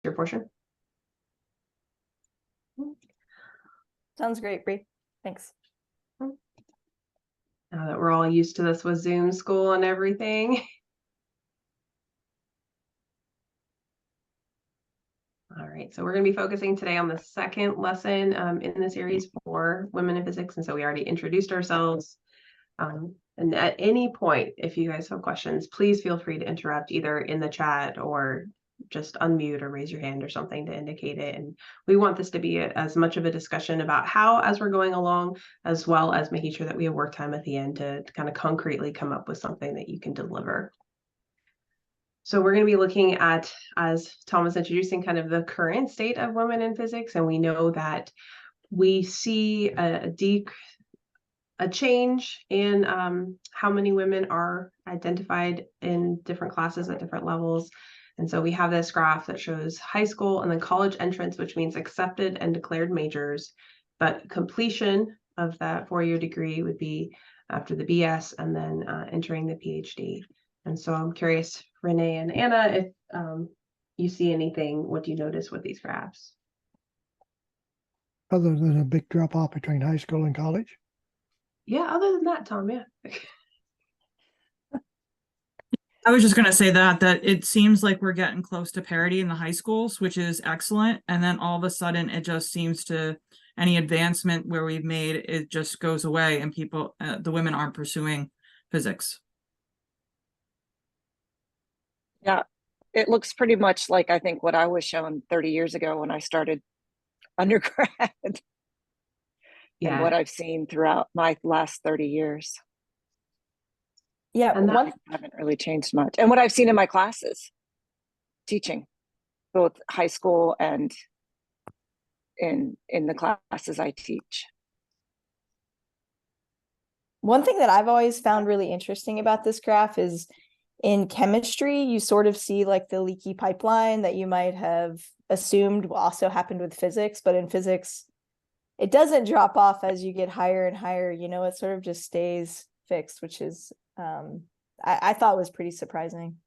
your portion. Sounds great, Bree. Thanks. Now that we're all used to this with Zoom school and everything. All right, so we're going to be focusing today on the second lesson in the series for women in physics. And so we already introduced ourselves. And at any point, if you guys have questions, please feel free to interrupt either in the chat or just unmute or raise your hand or something to indicate it. And we want this to be as much of a discussion about how as we're going along, as well as making sure that we have work time at the end to kind of concretely come up with something that you can deliver. So we're going to be looking at, as Tom was introducing, kind of the current state of women in physics. And we know that we see a change in how many women are identified in different classes at different levels. And so we have this graph that shows high school and then college entrance, which means accepted and declared majors, but completion of that four-year degree would be after the BS and then entering the PhD. And so I'm curious, Renee and Anna, if you see anything, what do you notice with these graphs? Other than a big drop off between high school and college? Yeah, other than that, Tom, yeah. I was just going to say that it seems like we're getting close to parity in the high schools, which is excellent. And then all of a sudden, it just seems to, any advancement where we've made, it just goes away and people, the women aren't pursuing physics. Yeah, it looks pretty much like, I think, what I was shown 30 years ago when I started undergrad. Yeah. And what I've seen throughout my last 30 years. Yeah, And I haven't really changed much. And what I've seen in my classes, teaching, both high school and in the classes I teach. one thing that I've always found really interesting about this graph is in chemistry, you sort of see like the leaky pipeline that you might have assumed also happened with physics, but in physics, it doesn't drop off as you get higher and higher, you know, it sort of just stays fixed, which is, I thought was pretty surprising.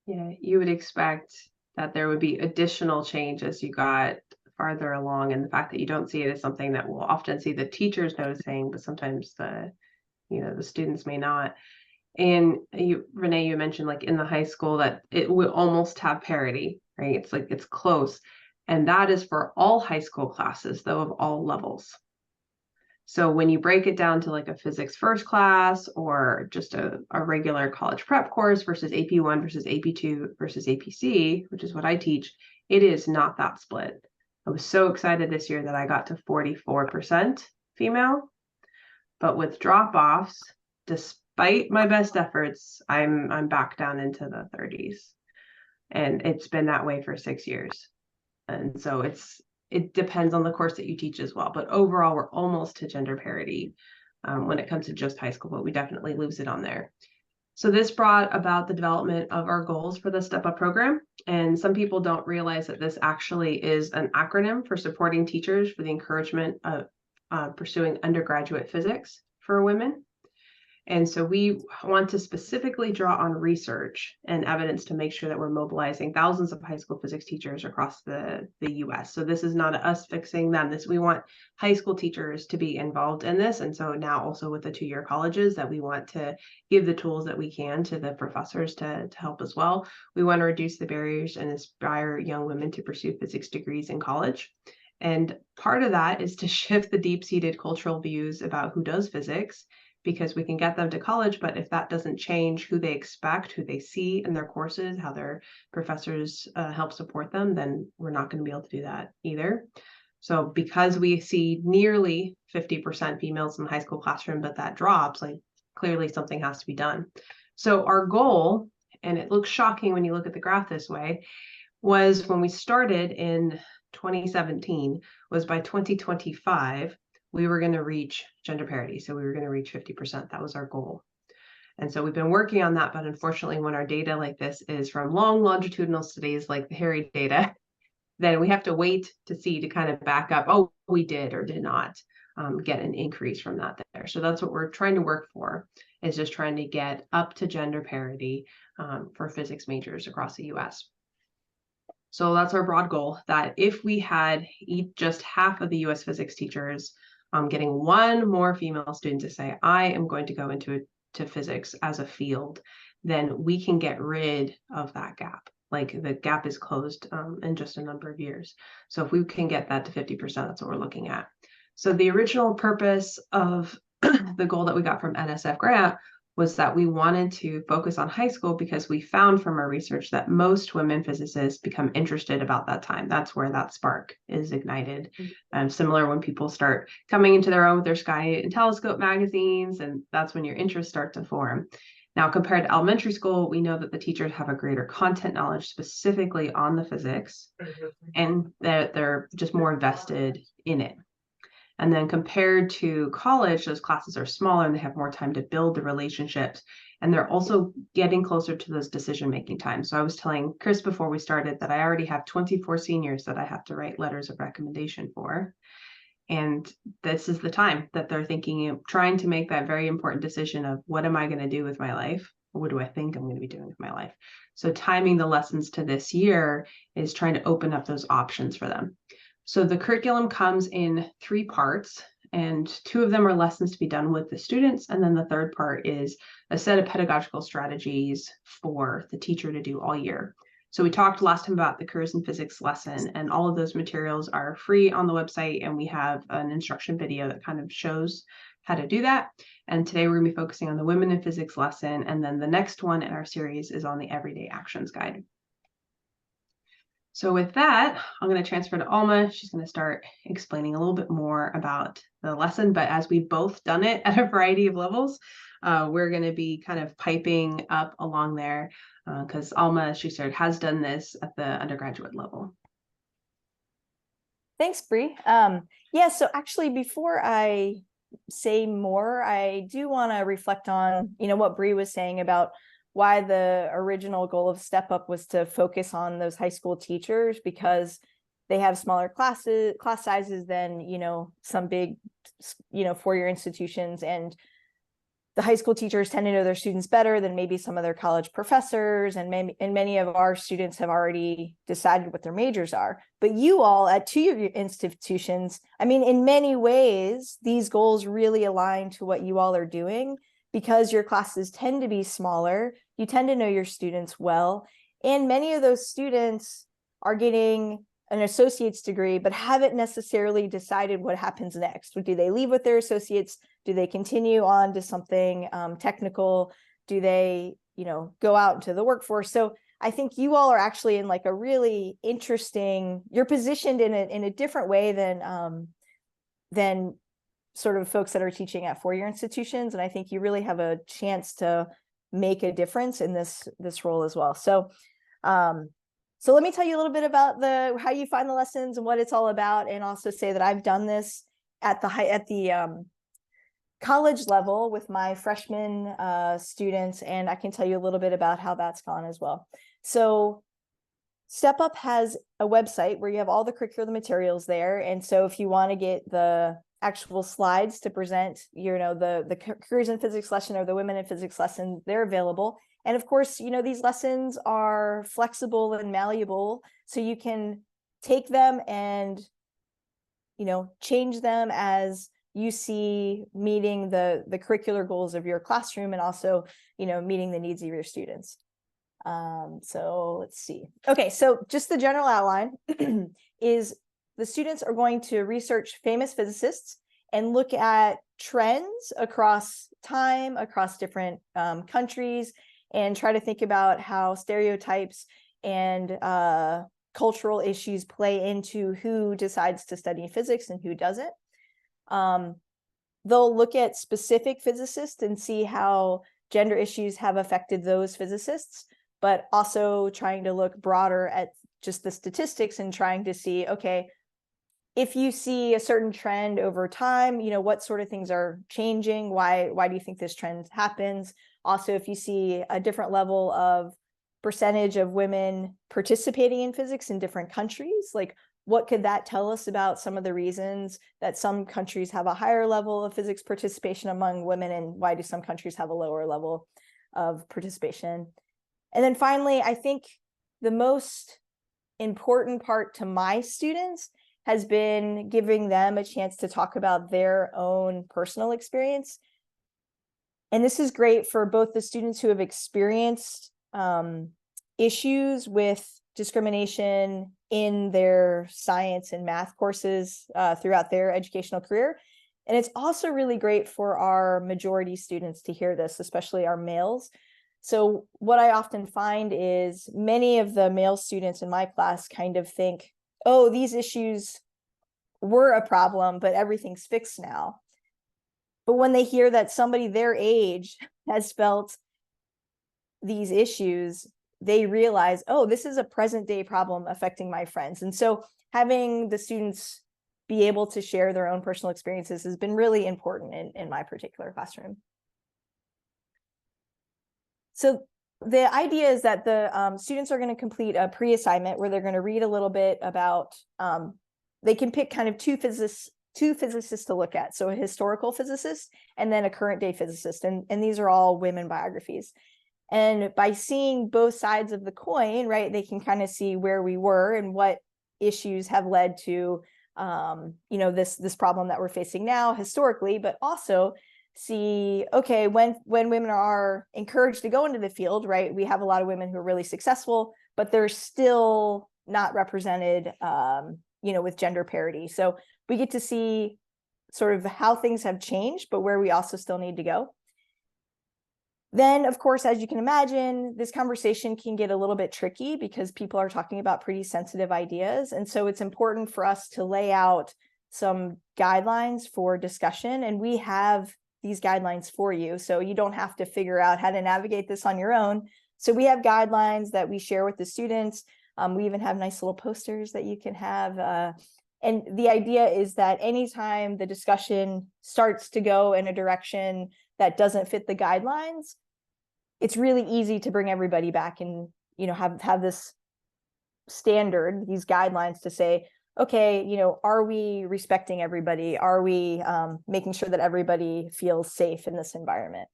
Yeah, you would expect that there would be additional change as you got farther along, and the fact that you don't see it is something that we'll often see the teachers noticing, but sometimes the students may not. And Renee, you mentioned like in the high school that it will almost have parity, right? It's like it's close. And that is for all high school classes, though, of all levels. So when you break it down to like a physics first class or just a regular college prep course versus AP1 versus AP2 versus APC, which is what I teach, it is not that split. I was so excited this year that I got to 44% female, but with drop-offs, despite my best efforts, I'm back down into the 30s. And it's been that way for 6 years. And so it depends on the course that you teach as well. But overall, we're almost to gender parity when it comes to just high school, but we definitely lose it on there. So this brought about the development of our goals for the Step Up program. And some people don't realize that this actually is an acronym for supporting teachers for the encouragement of pursuing undergraduate physics for women. And so we want to specifically draw on research and evidence to make sure that we're mobilizing thousands of high school physics teachers across the US. So this is not us fixing them. We want high school teachers to be involved in this. And so now also with the two-year colleges that we want to give the tools that we can to the professors to help as well. We want to reduce the barriers and inspire young women to pursue physics degrees in college. And part of that is to shift the deep-seated cultural views about who does physics, because we can get them to college, but if that doesn't change who they expect, who they see in their courses, how their professors help support them, then we're not going to be able to do that either. So because we see nearly 50% females in the high school classroom, but that drops, like clearly something has to be done. So our goal, and it looks shocking when you look at the graph this way, was when we started in 2017, was by 2025, we were going to reach gender parity. So we were going to reach 50%. That was our goal. And so we've been working on that. But unfortunately, when our data like this is from long longitudinal studies like the HARRY data, then we have to wait to see to kind of back up, oh, we did or did not get an increase from that there. So that's what we're trying to work for, is just trying to get up to gender parity for physics majors across the US. So that's our broad goal, that if we had just half of the US physics teachers getting one more female student to say, I am going to go into physics as a field, then we can get rid of that gap. Like the gap is closed in just a number of years. So if we can get that to 50%, that's what we're looking at. So the original purpose of the goal that we got from NSF grant was that we wanted to focus on high school because we found from our research that most women physicists become interested about that time. That's where that spark is ignited. Similar when people start coming into their own with their Sky and Telescope magazines, and that's when your interests start to form. Now, compared to elementary school, we know that the teachers have a greater content knowledge specifically on the physics, and that they're just more invested in it. And then compared to college, those classes are smaller and they have more time to build the relationships. And they're also getting closer to those decision-making times. So I was telling Chris before we started that I already have 24 seniors that I have to write letters of recommendation for. And this is the time that they're thinking, trying to make that very important decision of what am I going to do with my life? What do I think I'm going to be doing with my life? So timing the lessons to this year is trying to open up those options for them. So the curriculum comes in 3 parts, and 2 of them are lessons to be done with the students. And then the third part is a set of pedagogical strategies for the teacher to do all year. So we talked last time about the careers in physics lesson, and all of those materials are free on the website. And we have an instruction video that kind of shows how to do that. And today we're gonna be focusing on the women in physics lesson. And then the next one in our series is on the everyday actions guide. So with that, I'm going to transfer to Alma. She's going to start explaining a little bit more about the lesson, but as we've both done it at a variety of levels, we're going to be kind of piping up along there because Alma, as she said, has done this at the undergraduate level. Thanks, Bree. Yeah, so actually, before I say more, I do want to reflect on, what Bree was saying about why the original goal of Step Up was to focus on those high school teachers, because they have smaller class sizes than, some big, 4-year institutions. And the high school teachers tend to know their students better than maybe some of their college professors. And many of our students have already decided what their majors are. But you all at 2-year institutions, in many ways, these goals really align to what you all are doing, because your classes tend to be smaller, you tend to know your students well, and many of those students are getting an associate's degree, but haven't necessarily decided what happens next. Do they leave with their associates? Do they continue on to something technical? Do they, go out into the workforce? So I think you all are actually in like a really interesting, you're positioned in a different way than sort of folks that are teaching at 4-year institutions. And I think you really have a chance to make a difference in this role as well. So let me tell you a little bit about how you find the lessons and what it's all about, and also say that I've done this at the college level with my freshman students, and I can tell you a little bit about how that's gone as well. So Step Up has a website where you have all the curricular materials there. And so if you want to get the actual slides to present, the careers in physics lesson or the women in physics lesson, they're available. And of course, these lessons are flexible and malleable, so you can take them and, change them as you see meeting the curricular goals of your classroom, and also, meeting the needs of your students. So let's see. Okay, so just the general outline is the students are going to research famous physicists and look at trends across time, across different countries, and try to think about how stereotypes and cultural issues play into who decides to study physics and who doesn't. They'll look at specific physicists and see how gender issues have affected those physicists, but also trying to look broader at just the statistics and trying to see, okay, if you see a certain trend over time, what sort of things are changing? Why do you think this trend happens? Also, if you see a different level of percentage of women participating in physics in different countries, like what could that tell us about some of the reasons that some countries have a higher level of physics participation among women, and why do some countries have a lower level of participation? And then finally, I think the most important part to my students has been giving them a chance to talk about their own personal experience. And this is great for both the students who have experienced issues with discrimination in their science and math courses throughout their educational career. And it's also really great for our majority students to hear this, especially our males. So what I often find is many of the male students in my class kind of think, oh, these issues were a problem, but everything's fixed now. But when they hear that somebody their age has felt these issues, they realize, oh, this is a present day problem affecting my friends. And so having the students be able to share their own personal experiences has been really important in my particular classroom. So the idea is that the students are going to complete a pre-assignment where they're going to read a little bit about, they can pick kind of two physicists to look at. So a historical physicist and then a current day physicist. And these are all women biographies. And by seeing both sides of the coin, right, they can kind of see where we were and what issues have led to, this problem that we're facing now historically, but also see, okay, when women are encouraged to go into the field, right, we have a lot of women who are really successful, but they're still not represented, with gender parity. So we get to see sort of how things have changed, but where we also still need to go. Then, of course, as you can imagine, this conversation can get a little bit tricky because people are talking about pretty sensitive ideas. And so it's important for us to lay out some guidelines for discussion. And we have these guidelines for you, so you don't have to figure out how to navigate this on your own. So we have guidelines that we share with the students. We even have nice little posters that you can have. And the idea is that anytime the discussion starts to go in a direction that doesn't fit the guidelines, it's really easy to bring everybody back and, have this standard, these guidelines to say, okay, are we respecting everybody? Are we making sure that everybody feels safe in this environment?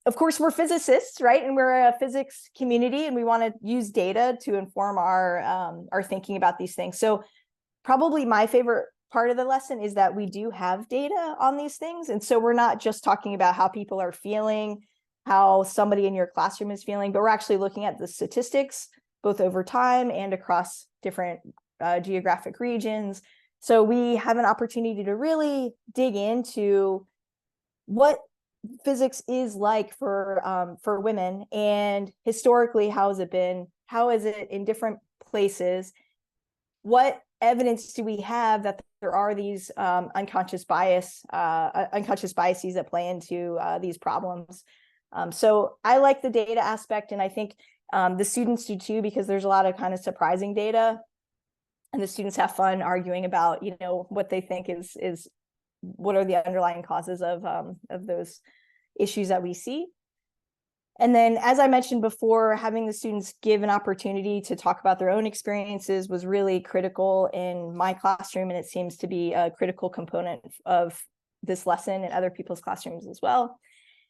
Of course, we're physicists, right? And we're a physics community, and we want to use data to inform our thinking about these things. So probably my favorite part of the lesson is that we do have data on these things. And so we're not just talking about how people are feeling, how somebody in your classroom is feeling, but we're actually looking at the statistics, both over time and across different geographic regions. So we have an opportunity to really dig into what physics is like for women, and historically, how has it been? How is it in different places? What evidence do we have that there are these unconscious biases that play into these problems? So I like the data aspect, and I think the students do too, because there's a lot of kind of surprising data, and the students have fun arguing about, what they think is what are the underlying causes of those issues that we see. And then, as I mentioned before, having the students give an opportunity to talk about their own experiences was really critical in my classroom, and it seems to be a critical component of this lesson in other people's classrooms as well.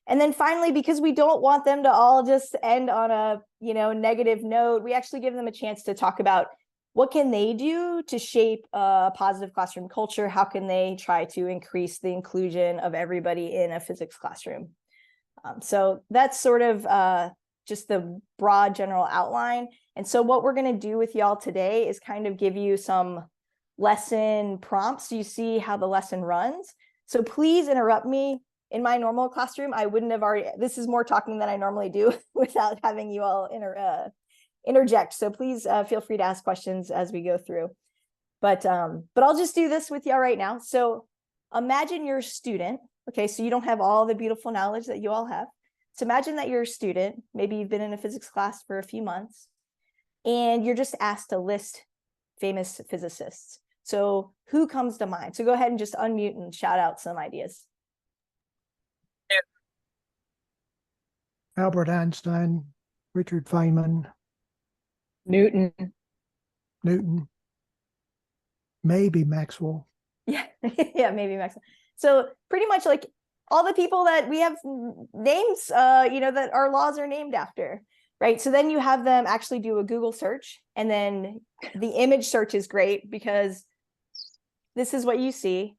And then finally, because we don't want them to all just end on a negative note, we actually give them a chance to talk about what can they do to shape a positive classroom culture. How can they try to increase the inclusion of everybody in a physics classroom? So that's sort of just the broad general outline. And so what we're going to do with y'all today is kind of give you some lesson prompts so you see how the lesson runs. So please interrupt me. In my normal classroom, I wouldn't have already, this is more talking than I normally do without having you all interject. So please feel free to ask questions as we go through. But I'll just do this with y'all right now. So imagine you're a student. Okay, so you don't have all the beautiful knowledge that you all have. So imagine that you're a student. Maybe you've been in a physics class for a few months, and you're just asked to list famous physicists. So who comes to mind? So go ahead and just unmute and shout out some ideas. Albert Einstein, Richard Feynman, Newton. Maybe Maxwell. Yeah, yeah, maybe Maxwell. So pretty much like all the people that we have names, that our laws are named after. right? So then you have them actually do a Google search, and then the image search is great because this is what you see.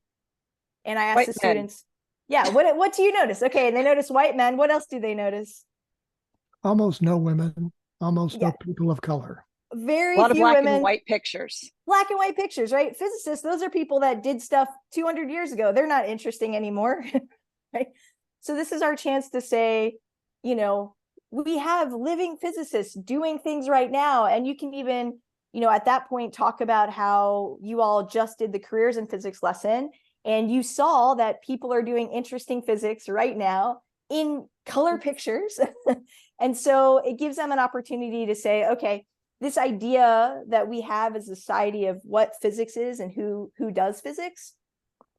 And I asked White the men. students, yeah, what do you notice? Okay, and they notice white men. What else do they notice? Almost no women, almost Yeah. no people of color. Very A lot of few black women. and white pictures. Black and white pictures, right? Physicists, those are people that did stuff 200 years ago. They're not interesting anymore, right? So this is our chance to say, you know, we have living physicists doing things right now. And you can even, you know, at that point, talk about how you all just did the careers in physics lesson. And you saw that people are doing interesting physics right now in color pictures. And so it gives them an opportunity to say, okay, this idea that we have as a society of what physics is and who does physics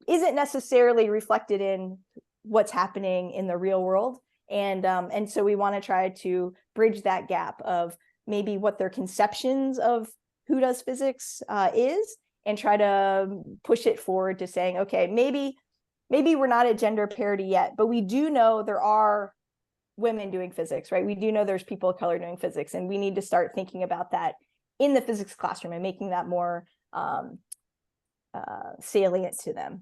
isn't necessarily reflected in what's happening in the real world. And so we want to try to bridge that gap of maybe what their conceptions of who does physics is, and try to push it forward to saying, okay, maybe we're not at gender parity yet, but we do know there are women doing physics, right? We do know there's people of color doing physics, and we need to start thinking about that in the physics classroom and making that more salient to them.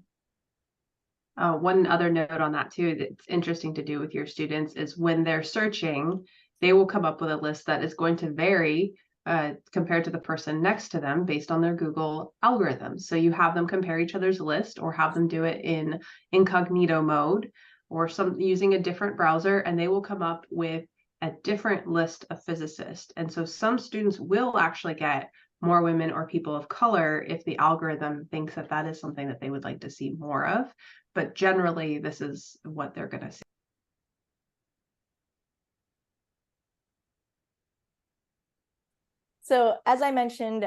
One other note on that too, that's interesting to do with your students is when they're searching, they will come up with a list that is going to vary compared to the person next to them based on their Google algorithms. So you have them compare each other's list, or have them do it in incognito mode, or using a different browser, and they will come up with a different list of physicists. And so some students will actually get more women or people of color if the algorithm thinks that that is something that they would like to see more of. But generally, this is what they're going to see. So as I mentioned,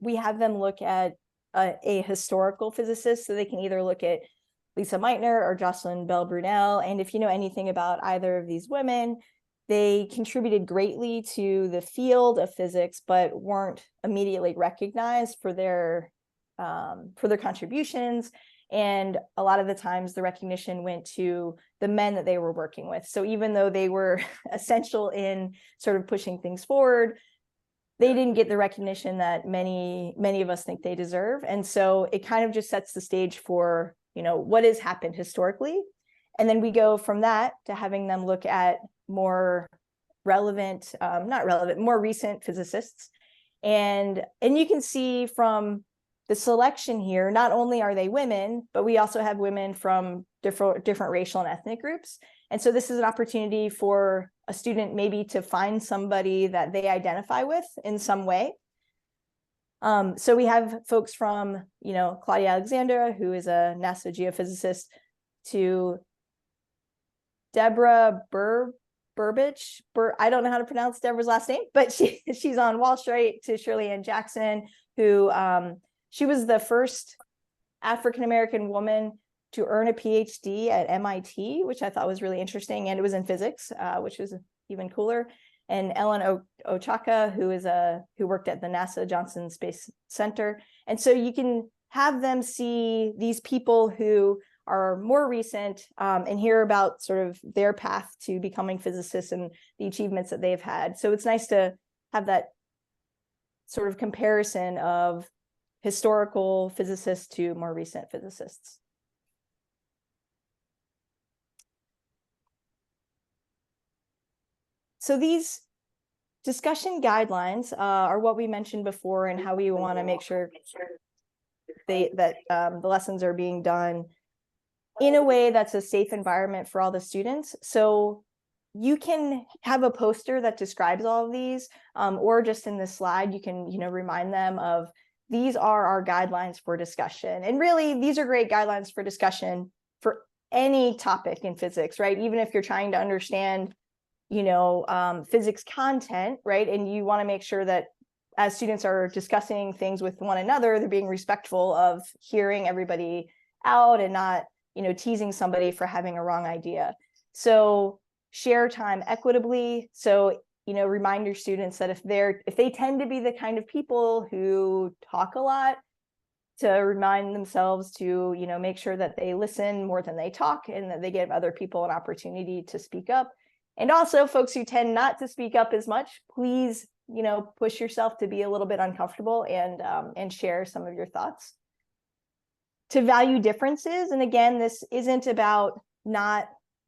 we have them look at a historical physicist, so they can either look at Lisa Meitner or Jocelyn Bell Brunel. And if you know anything about either of these women, they contributed greatly to the field of physics, but weren't immediately recognized for their contributions. And a lot of the times the recognition went to the men that they were working with. So even though they were essential in sort of pushing things forward, they didn't get the recognition that many of us think they deserve. And so it kind of just sets the stage for, you know, what has happened historically. And then we go from that to having them look at more relevant, more recent physicists. And you can see from the selection here, not only are they women, but we also have women from different racial and ethnic groups. And so this is an opportunity for a student maybe to find somebody that they identify with in some way. So we have folks from, you know, Claudia Alexandra, who is a NASA geophysicist, to Deborah Burbidge. I don't know how to pronounce Deborah's last name, but she's on Wall Street, to Shirley Ann Jackson, who she was the first African-American woman to earn a PhD at MIT, which I thought was really interesting. And it was in physics, which was even cooler. And Ellen Ochaka, who worked at the NASA Johnson Space Center. And so you can have them see these people who are more recent and hear about sort of their path to becoming physicists and the achievements that they've had. So it's nice to have that sort of comparison of historical physicists to more recent physicists. So these discussion guidelines are what we mentioned before, and how we want to make sure that the lessons are being done in a way that's a safe environment for all the students. So you can have a poster that describes all of these, or just in this slide, you can, you know, remind them of these are our guidelines for discussion. And really, these are great guidelines for discussion for any topic in physics, right? Even if you're trying to understand, you know, physics content, right? And you want to make sure that as students are discussing things with one another, they're being respectful of hearing everybody out and not, you know, teasing somebody for having a wrong idea. So share time equitably. So, you know, remind your students that if they tend to be the kind of people who talk a lot, to remind themselves to, you know, make sure that they listen more than they talk, and that they give other people an opportunity to speak up. And also folks who tend not to speak up as much, please, push yourself to be a little bit uncomfortable and share some of your thoughts. To value differences. And again, this isn't about not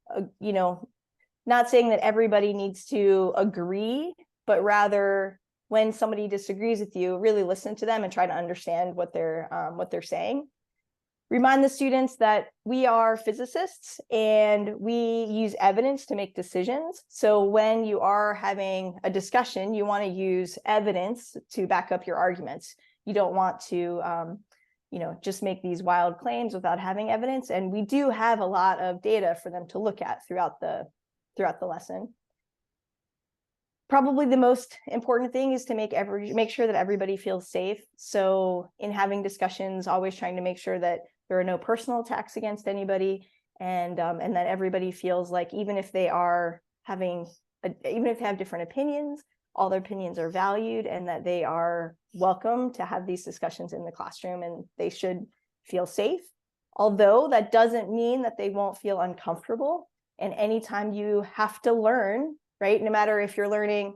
saying that everybody needs to agree, but rather when somebody disagrees with you, really listen to them and try to understand what they're saying. Remind the students that we are physicists and we use evidence to make decisions. So when you are having a discussion, you want to use evidence to back up your arguments. You don't want to, just make these wild claims without having evidence. And we do have a lot of data for them to look at throughout the lesson. Probably the most important thing is to make sure that everybody feels safe. So in having discussions, always trying to make sure that there are no personal attacks against anybody, and that everybody feels like even if they have different opinions, all their opinions are valued and that they are welcome to have these discussions in the classroom and they should feel safe. Although that doesn't mean that they won't feel uncomfortable. And anytime you have to learn, right? No matter if you're learning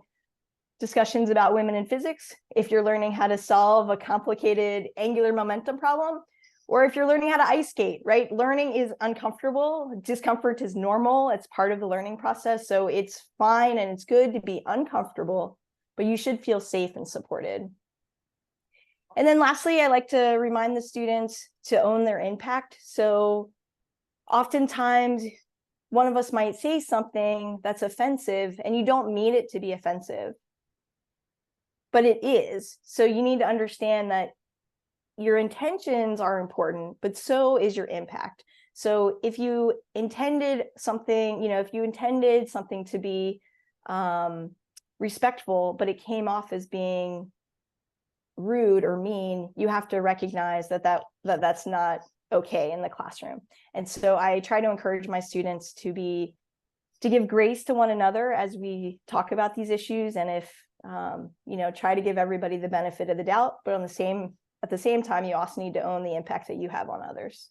discussions about women in physics, if you're learning how to solve a complicated angular momentum problem, or if you're learning how to ice skate, right? Learning is uncomfortable. Discomfort is normal. It's part of the learning process. So it's fine and it's good to be uncomfortable, but you should feel safe and supported. And then lastly, I like to remind the students to own their impact. So oftentimes, one of us might say something that's offensive and you don't mean it to be offensive, but it is. So you need to understand that your intentions are important, but so is your impact. So if you intended something, to be respectful, but it came off as being rude or mean, you have to recognize that's not okay in the classroom. And so I try to encourage my students to give grace to one another as we talk about these issues. And if, try to give everybody the benefit of the doubt, but at the same time, you also need to own the impact that you have on others.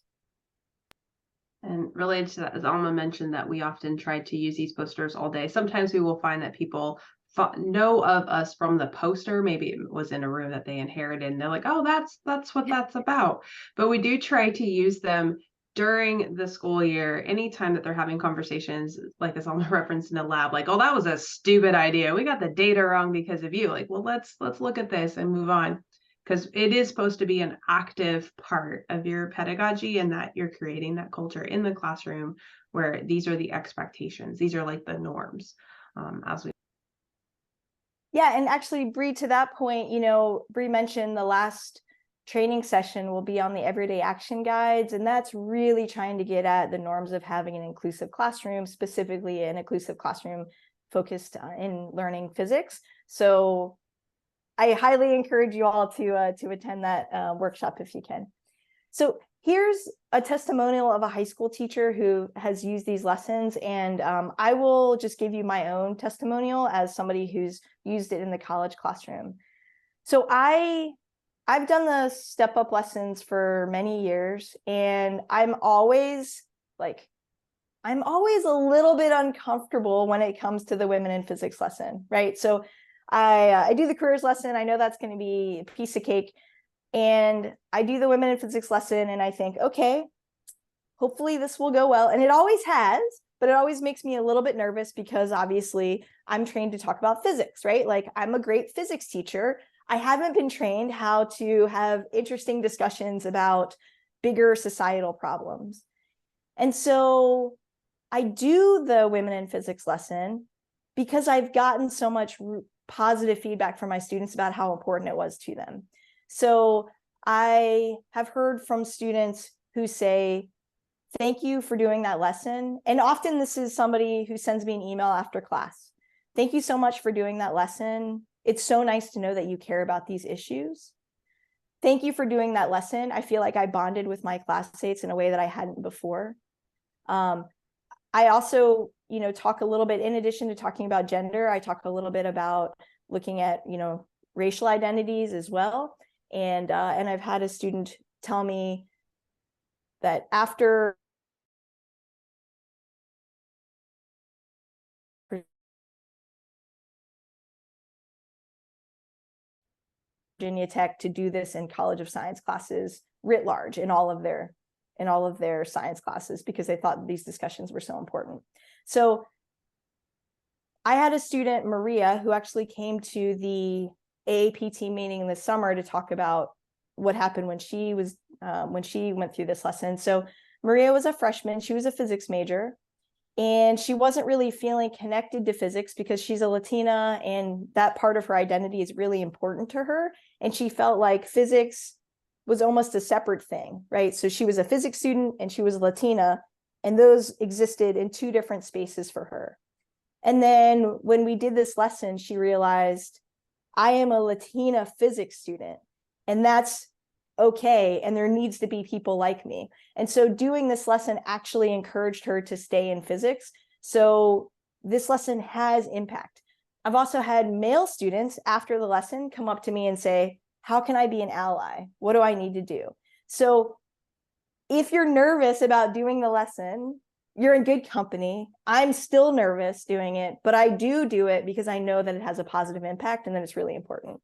And related to that, as Alma mentioned, that we often try to use these posters all day. Sometimes we will find that people know of us from the poster. Maybe it was in a room that they inherited and they're like, oh, that's what that's about. But we do try to use them during the school year, anytime that they're having conversations, like as Alma referenced in the lab, like, oh, that was a stupid idea. We got the data wrong because of you. Like, well, let's look at this and move on. Because it is supposed to be an active part of your pedagogy and that you're creating that culture in the classroom where these are the expectations. These are like the norms as we. Yeah, and actually, Bree, to that point, Bree mentioned the last training session will be on the everyday action guides, and that's really trying to get at the norms of having an inclusive classroom, specifically an inclusive classroom focused in learning physics. So I highly encourage you all to attend that workshop if you can. So here's a testimonial of a high school teacher who has used these lessons, and I will just give you my own testimonial as somebody who's used it in the college classroom. So I've done the step up lessons for many years, and I'm always a little bit uncomfortable when it comes to the women in physics lesson, right? So I do the careers lesson. I know that's going to be a piece of cake. And I do the women in physics lesson and I think, okay, hopefully this will go well. And it always has, but it always makes me a little bit nervous because obviously I'm trained to talk about physics, right? Like I'm a great physics teacher. I haven't been trained how to have interesting discussions about bigger societal problems. And so I do the women in physics lesson because I've gotten so much positive feedback from my students about how important it was to them. So I have heard from students who say, thank you for doing that lesson. And often this is somebody who sends me an email after class. Thank you so much for doing that lesson. It's so nice to know that you care about these issues. Thank you for doing that lesson. I feel like I bonded with my classmates in a way that I hadn't before. I also, talk a little bit, in addition to talking about gender, I talk a little bit about looking at, racial identities as well. And I've had a student tell me that after Virginia Tech to do this in College of Science classes writ large in all of their science classes, because they thought these discussions were so important. So I had a student, Maria, who actually came to the AAPT meeting this summer to talk about what happened when she went through this lesson. So Maria was a freshman. She was a physics major, and she wasn't really feeling connected to physics because she's a Latina, and that part of her identity is really important to her. And she felt like physics was almost a separate thing, right? So she was a physics student and she was Latina, and those existed in two different spaces for her. And then when we did this lesson, she realized, I am a Latina physics student, and that's okay. And there needs to be people like me. And so doing this lesson actually encouraged her to stay in physics. So this lesson has impact. I've also had male students after the lesson come up to me and say, how can I be an ally? What do I need to do? So if you're nervous about doing the lesson, you're in good company. I'm still nervous doing it, but I do it because I know that it has a positive impact and that it's really important.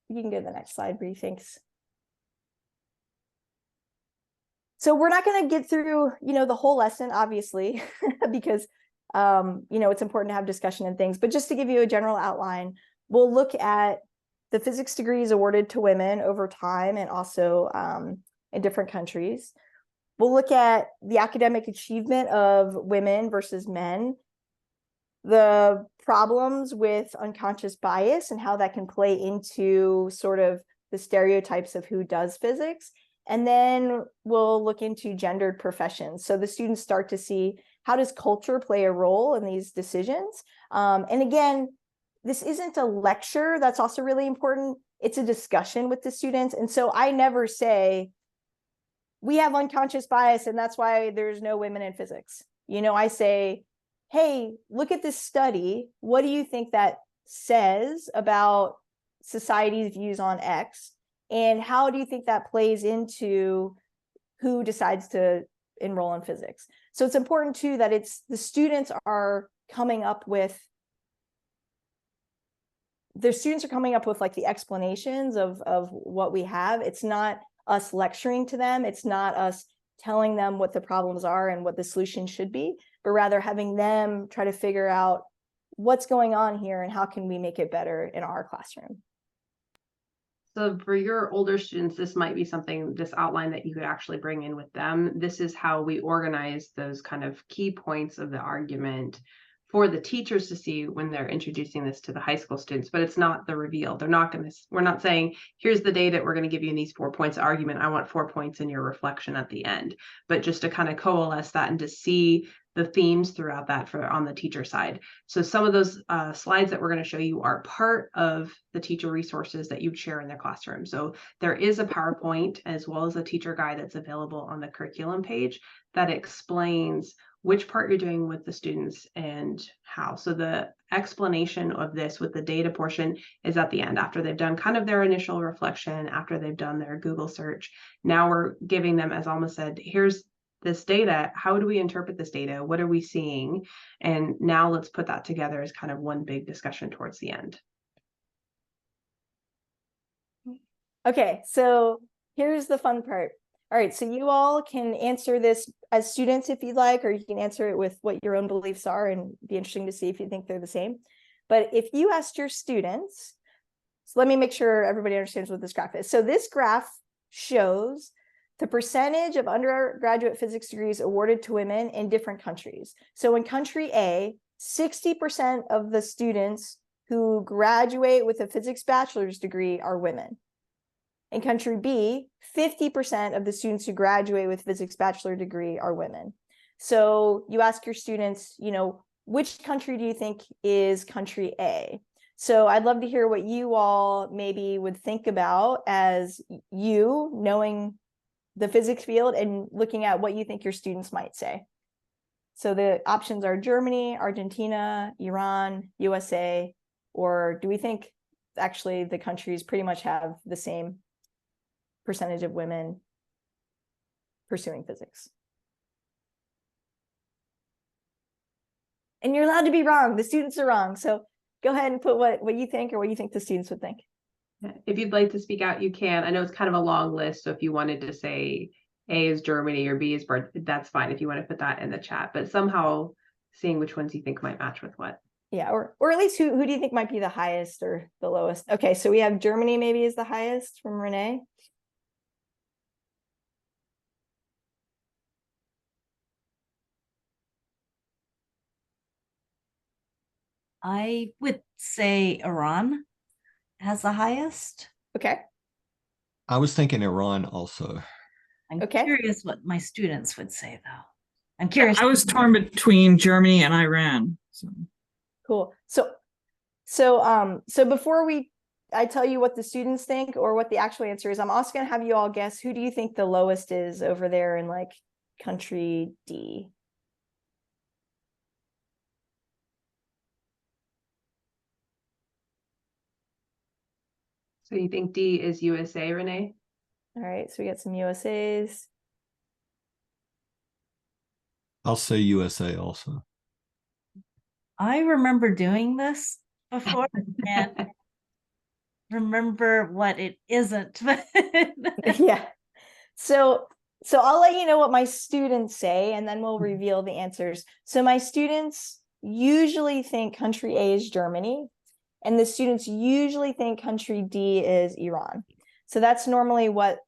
You can go to the next slide, Bree, thanks. So we're not going to get through, the whole lesson, obviously, because, it's important to have discussion and things, but just to give you a general outline, we'll look at the physics degrees awarded to women over time and also in different countries. We'll look at the academic achievement of women versus men, the problems with unconscious bias and how that can play into sort of the stereotypes of who does physics. And then we'll look into gendered professions. So the students start to see, how does culture play a role in these decisions? And again, this isn't a lecture. That's also really important. It's a discussion with the students. And so I never say, we have unconscious bias and that's why there's no women in physics. I say, hey, look at this study. What do you think that says about society's views on X? And how do you think that plays into who decides to enroll in physics? So it's important too that the students are coming up with like the explanations of what we have. It's not us lecturing to them. It's not us telling them what the problems are and what the solution should be, but rather having them try to figure out what's going on here and how can we make it better in our classroom. So for your older students, this might be something, this outline that you could actually bring in with them. This is how we organize those kind of key points of the argument for the teachers to see when they're introducing this to the high school students, but it's not the reveal. We're not saying, here's the data, we're going to give you in these 4 points of argument. I want 4 points in your reflection at the end, but just to kind of coalesce that and to see the themes throughout that on the teacher side. So some of those slides that we're going to show you are part of the teacher resources that you share in their classroom. So there is a PowerPoint as well as a teacher guide that's available on the curriculum page that explains which part you're doing with the students and how. So the explanation of this with the data portion is at the end, after they've done kind of their initial reflection, after they've done their Google search. Now we're giving them, as Alma said, here's this data. How do we interpret this data? What are we seeing? And now let's put that together as kind of one big discussion towards the end. Okay, so here's the fun part. All right, so you all can answer this as students if you'd like, or you can answer it with what your own beliefs are, and be interesting to see if you think they're the same. But if you asked your students, so let me make sure everybody understands what this graph is. So this graph shows the percentage of undergraduate physics degrees awarded to women in different countries. So in country A, 60% of the students who graduate with a physics bachelor's degree are women. In country B, 50% of the students who graduate with physics bachelor degree are women. So you ask your students, which country do you think is country A? So I'd love to hear what you all maybe would think about as you knowing the physics field and looking at what you think your students might say. So the options are Germany, Argentina, Iran, USA, or do we think actually the countries pretty much have the same percentage of women pursuing physics? And you're allowed to be wrong. The students are wrong. So go ahead and put what you think or what you think the students would think. If you'd like to speak out, you can. I know it's kind of a long list, so if you wanted to say A is Germany or B is that's fine if you want to put that in the chat, but somehow seeing which ones you think might match with what. Yeah, or at least who do you think might be the highest or the lowest? Okay, so we have Germany maybe is the highest from Renee. I would say Iran has the highest. Okay. I was thinking Iran also. I'm Okay. curious what my students would say though. I'm curious. I was torn between Germany and Iran. So. Cool. So before I tell you what the students think or what the actual answer is, I'm also going to have you all guess who do you think the lowest is over there in like country D? So you think D is USA, Renee? All right, so we got some USAs. I'll say USA also. I remember doing this before and remember what it isn't. Yeah. So I'll let you know what my students say and then we'll reveal the answers. So my students usually think country A is Germany and the students usually think country D is Iran. So that's normally what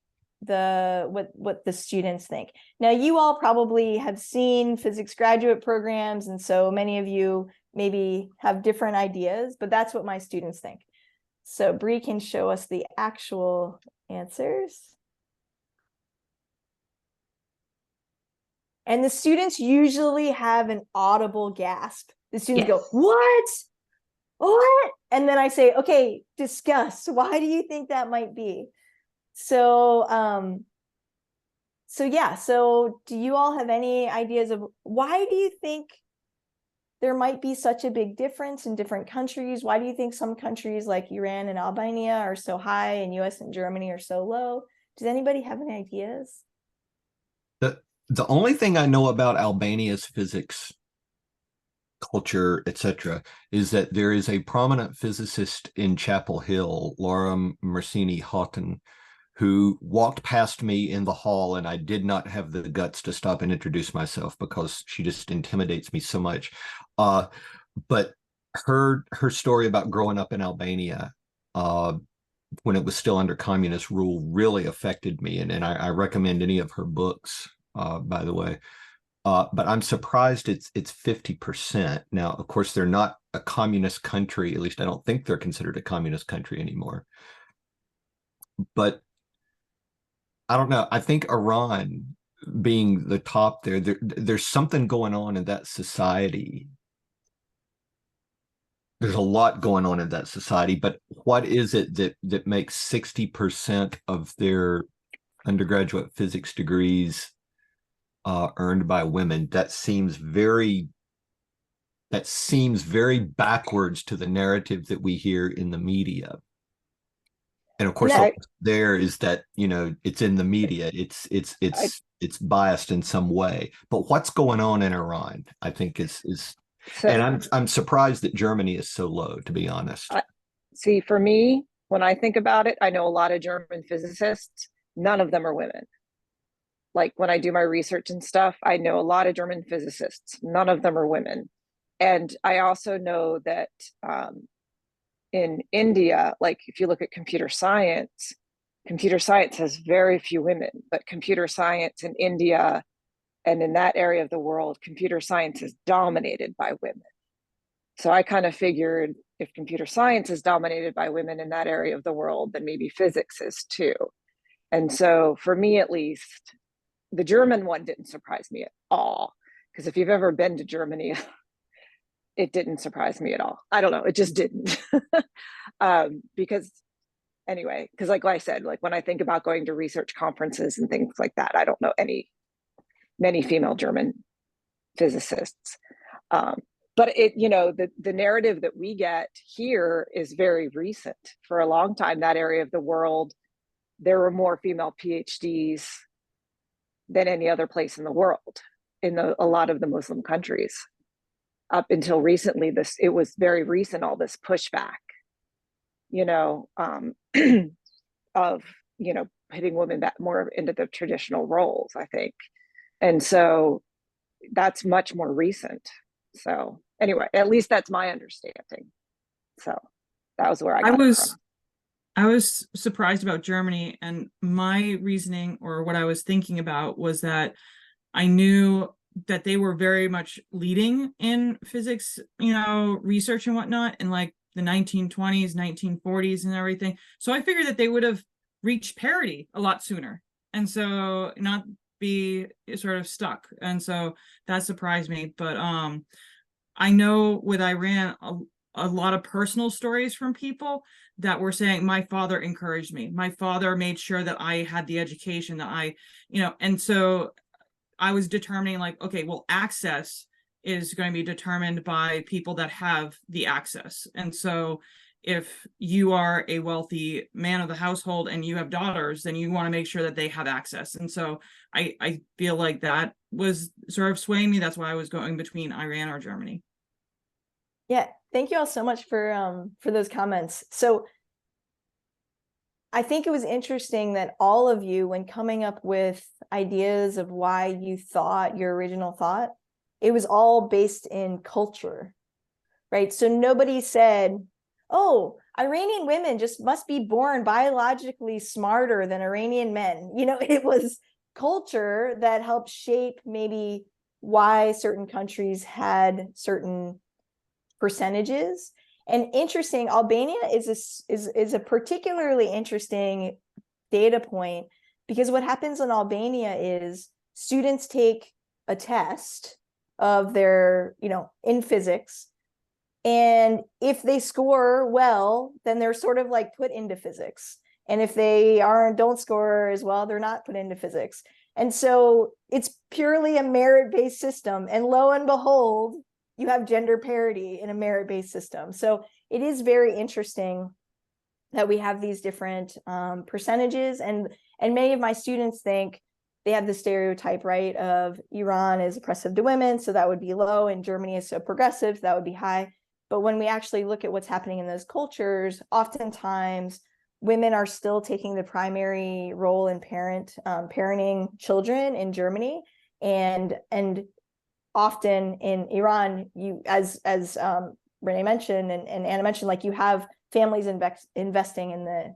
the students think. Now you all probably have seen physics graduate programs and so many of you maybe have different ideas, but that's what my students think. So Bree can show us the actual answers. And the students usually have an audible gasp. The students go, Yes. what? What? And then I say, okay, discuss. Why do you think that might be? So yeah, so do you all have any ideas of why do you think there might be such a big difference in different countries? Why do you think some countries like Iran and Albania are so high and US and Germany are so low? Does anybody have any ideas? The only thing I know about Albania's physics culture, etc., is that there is a prominent physicist in Chapel Hill, Laura Mersini Houghton, who walked past me in the hall and I did not have the guts to stop and introduce myself because she just intimidates me so much. But her story about growing up in Albania when it was still under communist rule really affected me. And I recommend any of her books, by the way. But I'm surprised it's 50%. Now, of course, they're not a communist country. At least I don't think they're considered a communist country anymore. But I don't know. I think Iran being the top there's something going on in that society. There's a lot going on in that society, but what is it that makes 60% of their undergraduate physics degrees earned by women? That seems very backwards to the narrative that we hear in the media. And of course, there is that, it's in the media. It's biased in some way. But what's going on in Iran, I think is and I'm surprised that Germany is so low, to be honest. See, for me, when I think about it, I know a lot of German physicists. None of them are women. Like when I do my research and stuff, I know a lot of German physicists. None of them are women. And I also know that in India, like if you look at computer science has very few women, but computer science in India and in that area of the world, computer science is dominated by women. So I kind of figured if computer science is dominated by women in that area of the world, then maybe physics is too. And so for me, at least, the German one didn't surprise me at all. Because if you've ever been to Germany, it didn't surprise me at all. I don't know, it just didn't. Because like I said, like when I think about going to research conferences and things like that, I don't know many female German physicists. But the narrative that we get here is very recent. For a long time, that area of the world, there were more female PhDs than any other place in the world, in a lot of the Muslim countries. up until recently, it was very recent, all this pushback, you know, of, you know, putting women back more into the traditional roles, I think. And so that's much more recent. So anyway, at least that's my understanding. So that was where I got it from. I was surprised about Germany, and my reasoning, or what I was thinking about, was that I knew that they were very much leading in physics, you know, research and whatnot in like the 1920s, 1940s and everything. So I figured that they would have reached parity a lot sooner, and so not be sort of stuck. And so that surprised me. But I know with Iran, a lot of personal stories from people that were saying, my father encouraged me. My father made sure that I had the education that I, you know, and so I was determining like, okay, well, access is going to be determined by people that have the access. And so if you are a wealthy man of the household and you have daughters, then you want to make sure that they have access. And so I feel like that was sort of swaying me. That's why I was going between Iran or Germany. Yeah, thank you all so much for those comments. So I think it was interesting that all of you, when coming up with ideas of why you thought your original thought, it was all based in culture, right? So nobody said, oh, Iranian women just must be born biologically smarter than Iranian men. You know, it was culture that helped shape maybe why certain countries had certain percentages. And interesting, Albania is a particularly interesting data point, because what happens in Albania is students take a test of their, you know, in physics, and if they score well, then they're sort of like put into physics. And if they don't score as well, they're not put into physics. And so it's purely a merit-based system. And lo and behold, you have gender parity in a merit-based system. So it is very interesting that we have these different percentages. And many of my students think they have the stereotype, right, of Iran is oppressive to women, so that would be low, and Germany is so progressive, so that would be high. But when we actually look at what's happening in those cultures, oftentimes women are still taking the primary role in parenting children in Germany, and often in Iran, you, as Renee mentioned and Anna mentioned, like, you have families investing in the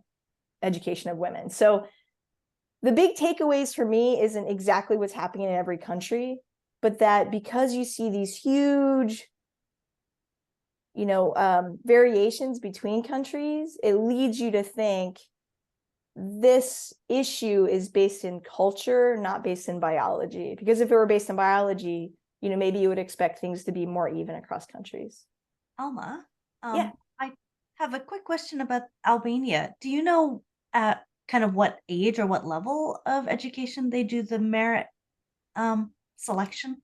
education of women. So the big takeaways for me isn't exactly what's happening in every country, but that because you see these huge, you know, variations between countries, it leads you to think this issue is based in culture, not based in biology. Because if it were based in biology, you know, maybe you would expect things to be more even across countries. Alma, Yeah. I have a quick question about Albania. Do you know kind of what age or what level of education they do the merit selection?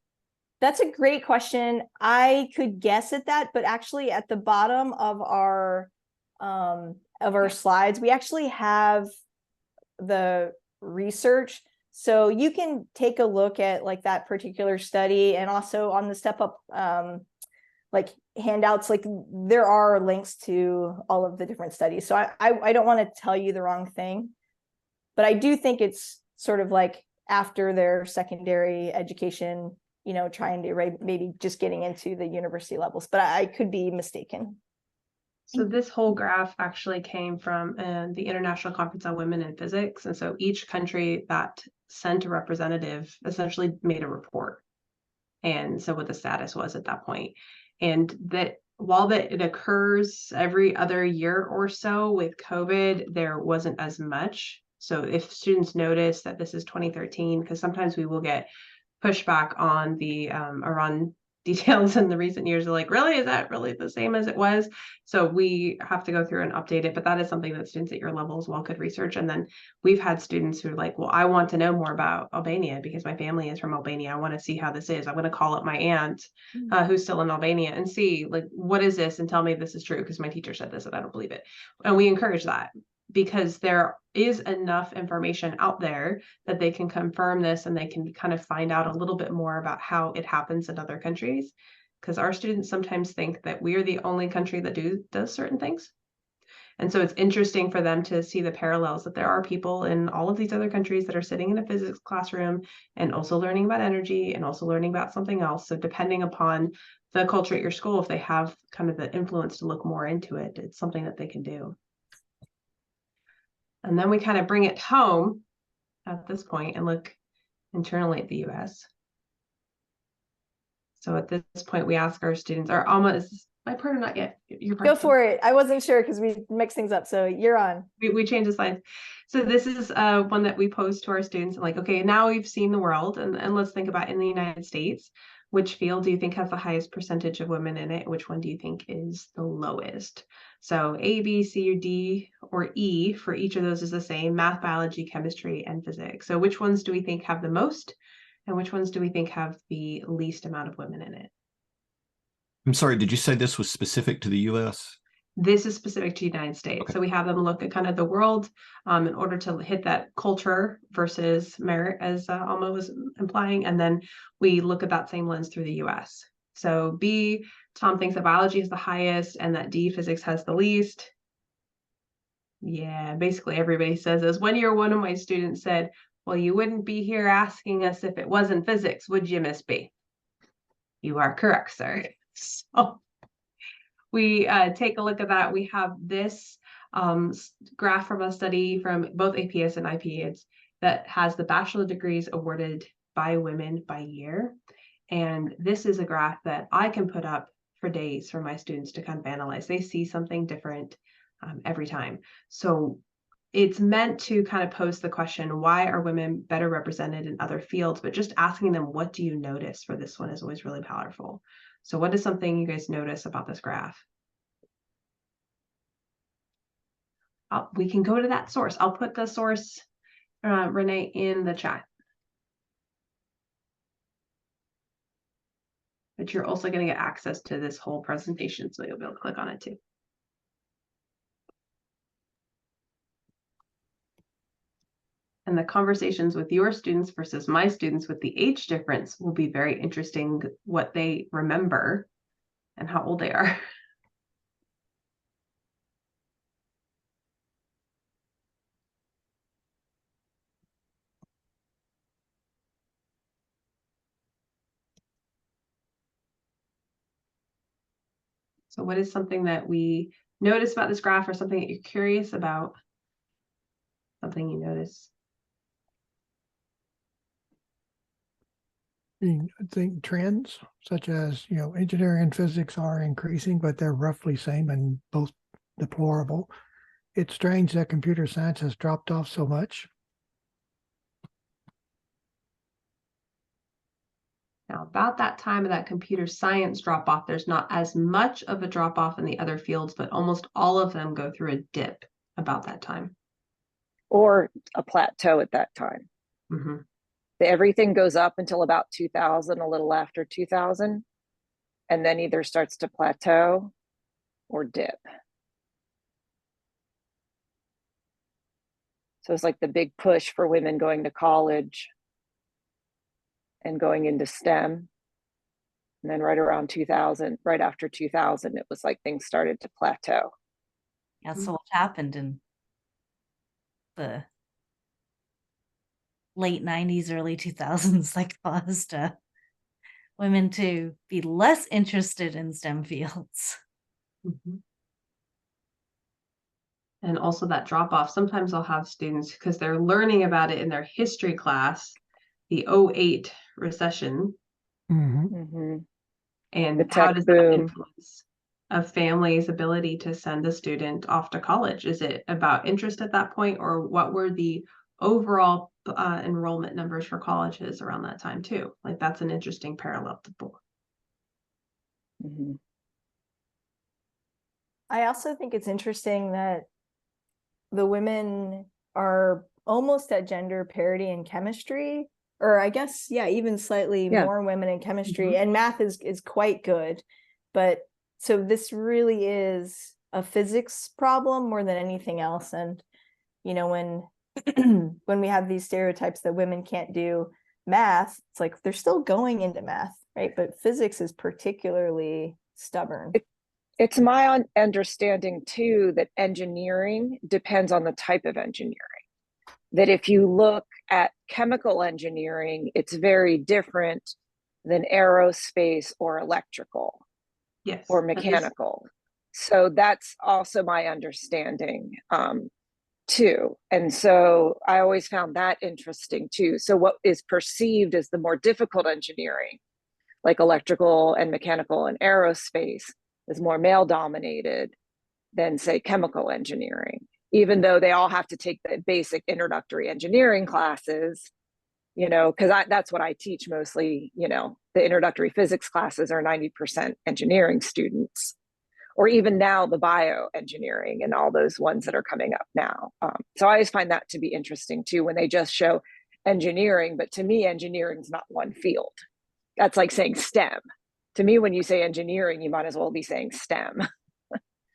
That's a great question. I could guess at that, but actually at the bottom of our slides, we actually have the research. So you can take a look at like that particular study, and also on the Step Up like handouts, like there are links to all of the different studies. So I don't want to tell you the wrong thing, but I do think it's sort of like after their secondary education, you know, trying to maybe just getting into the university levels, but I could be mistaken. So this whole graph actually came from the International Conference on Women in Physics. And so each country that sent a representative essentially made a report. And so what the status was at that point. And that while it occurs every other year or so, with COVID, there wasn't as much. So if students notice that this is 2013, because sometimes we will get pushback on the Iran details in the recent years, are like, really, is that really the same as it was? So we have to go through and update it, but that is something that students at your level as well could research. And then we've had students who are like, well, I want to know more about Albania because my family is from Albania. I want to see how this is. I'm going to call up my aunt who's still in Albania and see, like, what is this, and tell me if this is true because my teacher said this and I don't believe it. And we encourage that, because there is enough information out there that they can confirm this, and they can kind of find out a little bit more about how it happens in other countries. because our students sometimes think that we are the only country that does certain things. And so it's interesting for them to see the parallels, that there are people in all of these other countries that are sitting in a physics classroom and also learning about energy and also learning about something else. So depending upon the culture at your school, if they have kind of the influence to look more into it, it's something that they can do. And then we kind of bring it home at this point and look internally at the US. So at this point, we ask our students, are Alma, is my part or not yet? Your part. Go for it. I wasn't sure because we mixed things up. So you're on. We changed the slides. So this is one that we pose to our students, like, okay, now we've seen the world, and let's think about in the United States, which field do you think has the highest percentage of women in it? Which one do you think is the lowest? So A, B, C, or D, or E for each of those is the same: math, biology, chemistry, and physics. So which ones do we think have the most? And which ones do we think have the least amount of women in it? I'm sorry, did you say this was specific to the US? This is specific to the United States. Okay. So we have them look at kind of the world in order to hit that culture versus merit, as Alma was implying. And then we look at that same lens through the US. So B, Tom thinks that biology is the highest and that D, physics has the least. Yeah, basically everybody says this. One year, one of my students said, well, you wouldn't be here asking us if it wasn't physics, would you, Miss B? You are correct, sir. So we take a look at that. We have this graph from a study from both APS and IPAIDS that has the bachelor degrees awarded by women by year. And this is a graph that I can put up for days for my students to kind of analyze. They see something different every time. So it's meant to kind of pose the question, why are women better represented in other fields? But just asking them, what do you notice for this one is always really powerful. So what is something you guys notice about this graph? We can go to that source. I'll put the source, Renee, in the chat. But you're also going to get access to this whole presentation, so you'll be able to click on it too. And the conversations with your students versus my students with the age difference will be very interesting, what they remember and how old they are. So what is something that we notice about this graph, or something that you're curious about? Something you notice? I think trends such as, engineering and physics are increasing, but they're roughly same and both deplorable. It's strange that computer science has dropped off so much. Now, about that time of that computer science drop off, there's not as much of a drop off in the other fields, but almost all of them go through a dip about that time. Or a plateau at that time. Mm-hmm. Everything goes up until about 2000, a little after 2000, and then either starts to plateau or dip. So it's like the big push for women going to college and going into STEM. And then right around 2000, right after 2000, it was like things started to plateau. Yeah, so what happened in the late 90s, early 2000s, like caused women to be less interested in STEM fields. Mm-hmm. And also that drop off. Sometimes I'll have students, because they're learning about it in their history class, the 2008 recession. Mm-hmm. And The how tech does boom. that influence a family's ability to send a student off to college? Is it about interest at that point, or what were the overall enrollment numbers for colleges around that time too? Like, that's an interesting parallel to pull. Mm-hmm. I also think it's interesting that the women are almost at gender parity in chemistry, or I guess, yeah, even slightly more women in chemistry, and math is quite good. But so this really is a physics problem more than anything else. And, when when we have these stereotypes that women can't do math, it's like they're still going into math. right? But physics is particularly stubborn. It's my understanding too that engineering depends on the type of engineering. That if you look at chemical engineering, it's very different than aerospace or electrical Yes. or that is- mechanical. So that's also my understanding too. And so I always found that interesting too. So what is perceived as the more difficult engineering, like electrical and mechanical and aerospace, is more male dominated than say chemical engineering, even though they all have to take the basic introductory engineering classes, you know, because that's what I teach mostly. You know, the introductory physics classes are 90% engineering students, or even now the bioengineering and all those ones that are coming up now. So I always find that to be interesting too, when they just show engineering, but to me, engineering is not one field. That's like saying STEM. To me, when you say engineering, you might as well be saying STEM.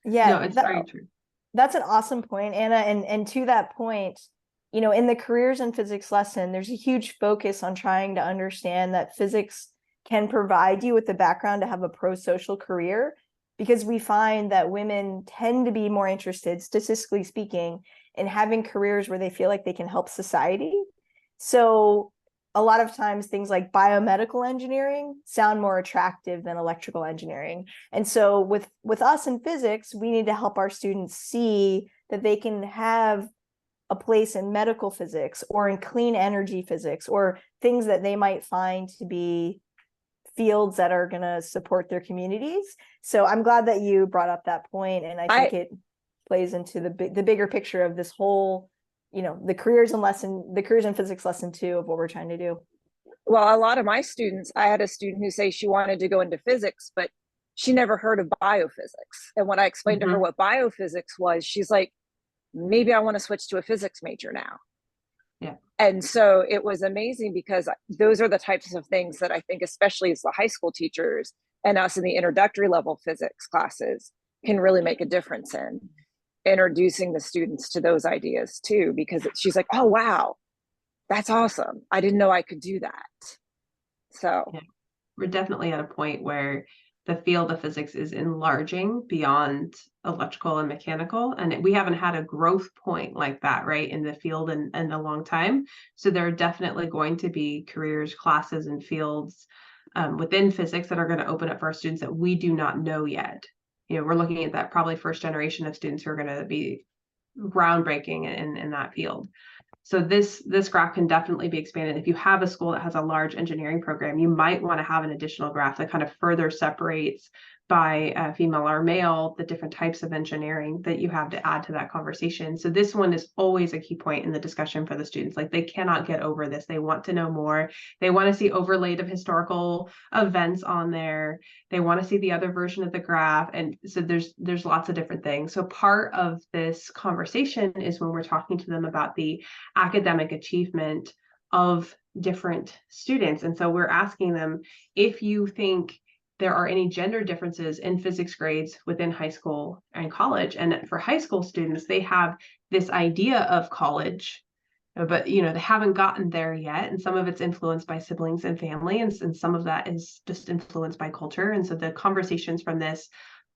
Yeah, No, it's very true. that's an awesome point, Anna. And to that point, you know, in the careers in physics lesson, there's a huge focus on trying to understand that physics can provide you with the background to have a pro-social career, because we find that women tend to be more interested, statistically speaking, in having careers where they feel like they can help society. So a lot of times things like biomedical engineering sound more attractive than electrical engineering. And so with us in physics, we need to help our students see that they can have a place in medical physics or in clean energy physics, or things that they might find to be fields that are going to support their communities. So I'm glad that you brought up that point, and I think it plays into the bigger picture of this whole, you know, the careers in physics lesson 2 of what we're trying to do. Well, a lot of my students, I had a student who say she wanted to go into physics, but she never heard of biophysics. And when I explained to her what biophysics was, she's like, maybe I want to switch to a physics major now. Yeah. And so it was amazing, because those are the types of things that I think, especially as the high school teachers and us in the introductory level physics classes, can really make a difference in introducing the students to those ideas too, because she's like, oh, wow, that's awesome. I didn't know I could do that. So yeah. We're definitely at a point where the field of physics is enlarging beyond electrical and mechanical, and we haven't had a growth point like that, right, in the field in a long time. So there are definitely going to be careers, classes, and fields within physics that are going to open up for our students that we do not know yet. You know, we're looking at that probably first generation of students who are going to be groundbreaking in that field. So this graph can definitely be expanded. If you have a school that has a large engineering program, you might want to have an additional graph that kind of further separates by female or male the different types of engineering that you have to add to that conversation. So this one is always a key point in the discussion for the students. Like, they cannot get over this. They want to know more. They want to see overlaid of historical events on there. They want to see the other version of the graph. And so there's lots of different things. So part of this conversation is when we're talking to them about the academic achievement of different students. And so we're asking them, if you think there are any gender differences in physics grades within high school and college. And for high school students, they have this idea of college, but you know, they haven't gotten there yet. And some of it's influenced by siblings and family, and some of that is just influenced by culture. And so the conversations from this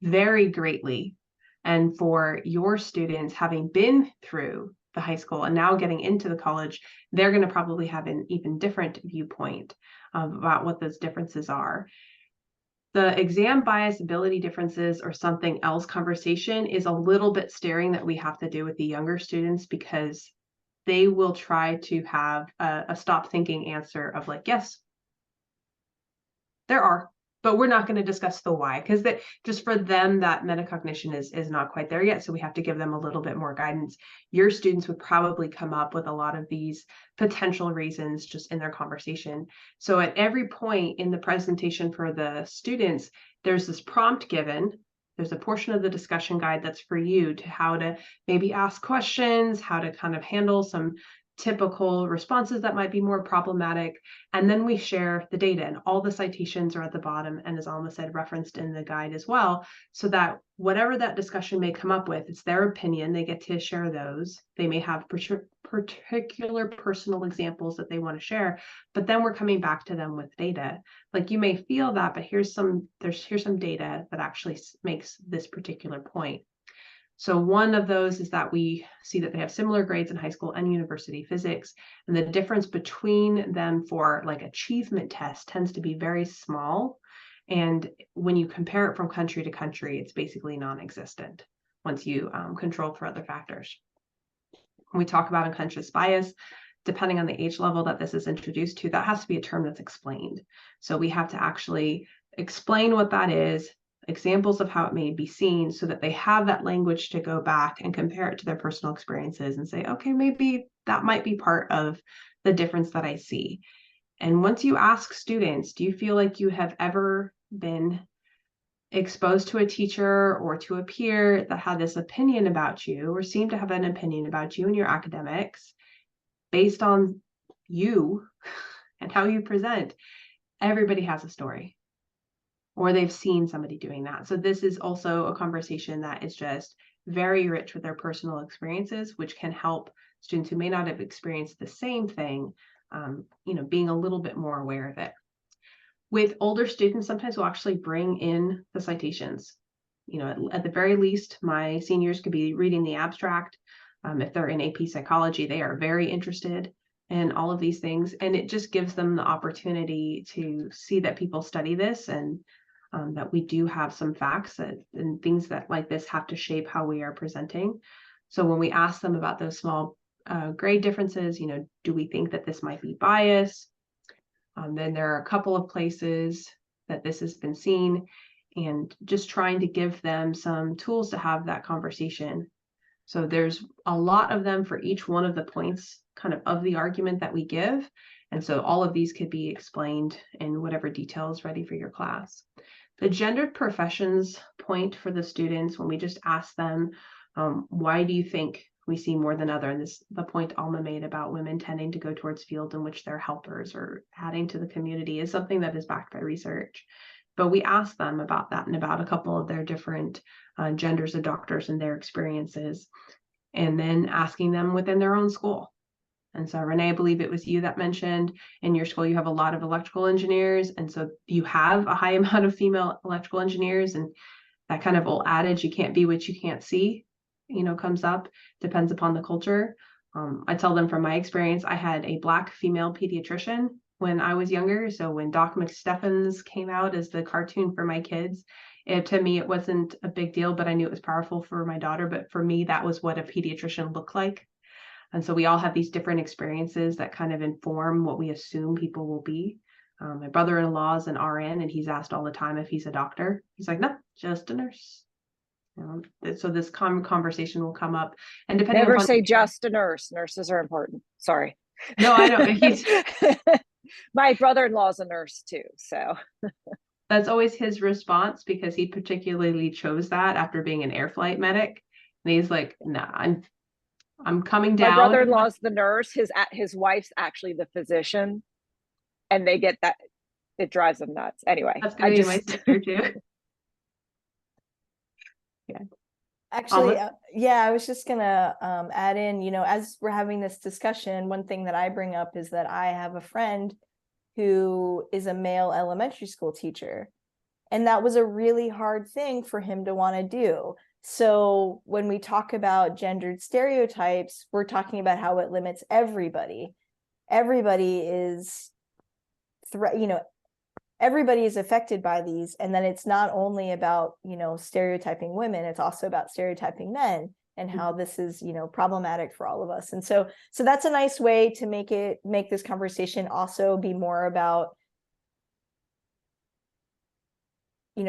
vary greatly. And for your students, having been through the high school and now getting into the college, they're going to probably have an even different viewpoint about what those differences are. The exam bias, ability differences, or something else conversation is a little bit staring that we have to do with the younger students, because they will try to have a stop thinking answer of like, yes, there are, but we're not going to discuss the why, because that just for them, that metacognition is not quite there yet. So we have to give them a little bit more guidance. Your students would probably come up with a lot of these potential reasons just in their conversation. So at every point in the presentation for the students, there's this prompt given. There's a portion of the discussion guide that's for you to how to maybe ask questions, how to kind of handle some typical responses that might be more problematic. And then we share the data, and all the citations are at the bottom, and as Alma said, referenced in the guide as well, so that whatever that discussion may come up with, it's their opinion. They get to share those. They may have particular personal examples that they want to share, but then we're coming back to them with data. Like, you may feel that, but here's some data that actually makes this particular point. So one of those is that we see that they have similar grades in high school and university physics, and the difference between them for like achievement tests tends to be very small. And when you compare it from country to country, it's basically non-existent once you control for other factors. When we talk about unconscious bias, depending on the age level that this is introduced to, that has to be a term that's explained. So we have to actually explain what that is, examples of how it may be seen, so that they have that language to go back and compare it to their personal experiences and say, okay, maybe that might be part of the difference that I see. And once you ask students, do you feel like you have ever been exposed to a teacher or to a peer that had this opinion about you, or seemed to have an opinion about you and your academics based on you and how you present? Everybody has a story, or they've seen somebody doing that. So this is also a conversation that is just very rich with their personal experiences, which can help students who may not have experienced the same thing, being a little bit more aware of it. With older students, sometimes we'll actually bring in the citations. At the very least, my seniors could be reading the abstract. If they're in AP psychology, they are very interested in all of these things, and it just gives them the opportunity to see that people study this, and that we do have some facts and things that like this have to shape how we are presenting. So when we ask them about those small grade differences, do we think that this might be bias? Then there are a couple of places that this has been seen, and just trying to give them some tools to have that conversation. So there's a lot of them for each one of the points kind of the argument that we give. And so all of these could be explained in whatever detail is ready for your class. The gendered professions point for the students, when we just ask them, why do you think we see more than other? And this, the point Alma made about women tending to go towards fields in which they're helpers or adding to the community, is something that is backed by research. But we ask them about that and about a couple of their different genders of doctors and their experiences, and then asking them within their own school. And so, Renee, I believe it was you that mentioned in your school you have a lot of electrical engineers, and so you have a high amount of female electrical engineers, and that kind of old adage, you can't be what you can't see, comes up, depends upon the culture. I tell them from my experience, I had a Black female pediatrician when I was younger. So when Doc McStuffins came out as the cartoon for my kids, to me, it wasn't a big deal, but I knew it was powerful for my daughter. But for me, that was what a pediatrician looked like. And so we all have these different experiences that kind of inform what we assume people will be. My brother-in-law is an RN, and he's asked all the time if he's a doctor. He's like, no, just a nurse. So this conversation will come up, and depending Never upon say just a nurse. Nurses are important. Sorry. No, I don't. He's my brother-in-law is a nurse too, so that's always his response, because he particularly chose that after being an air flight medic. And he's like, nah, I'm coming down. My brother-in-law is the nurse. His wife's actually the physician, and they get that. It drives them nuts. Anyway, That's gonna be my sister too. Yeah. Actually, yeah, I was just gonna add in, as we're having this discussion, one thing that I bring up is that I have a friend who is a male elementary school teacher, and that was a really hard thing for him to want to do. So when we talk about gendered stereotypes, we're talking about how it limits everybody. Everybody is everybody is affected by these. And then it's not only about, stereotyping women, it's also about stereotyping men, and how this is, problematic for all of us. And so that's a nice way to make this conversation also be more about,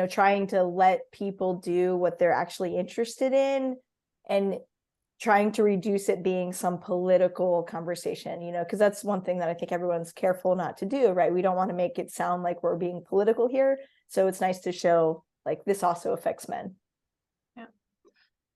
trying to let people do what they're actually interested in, and trying to reduce it being some political conversation, because that's one thing that I think everyone's careful not to do, right? We don't want to make it sound like we're being political here. So it's nice to show like this also affects men. Yeah.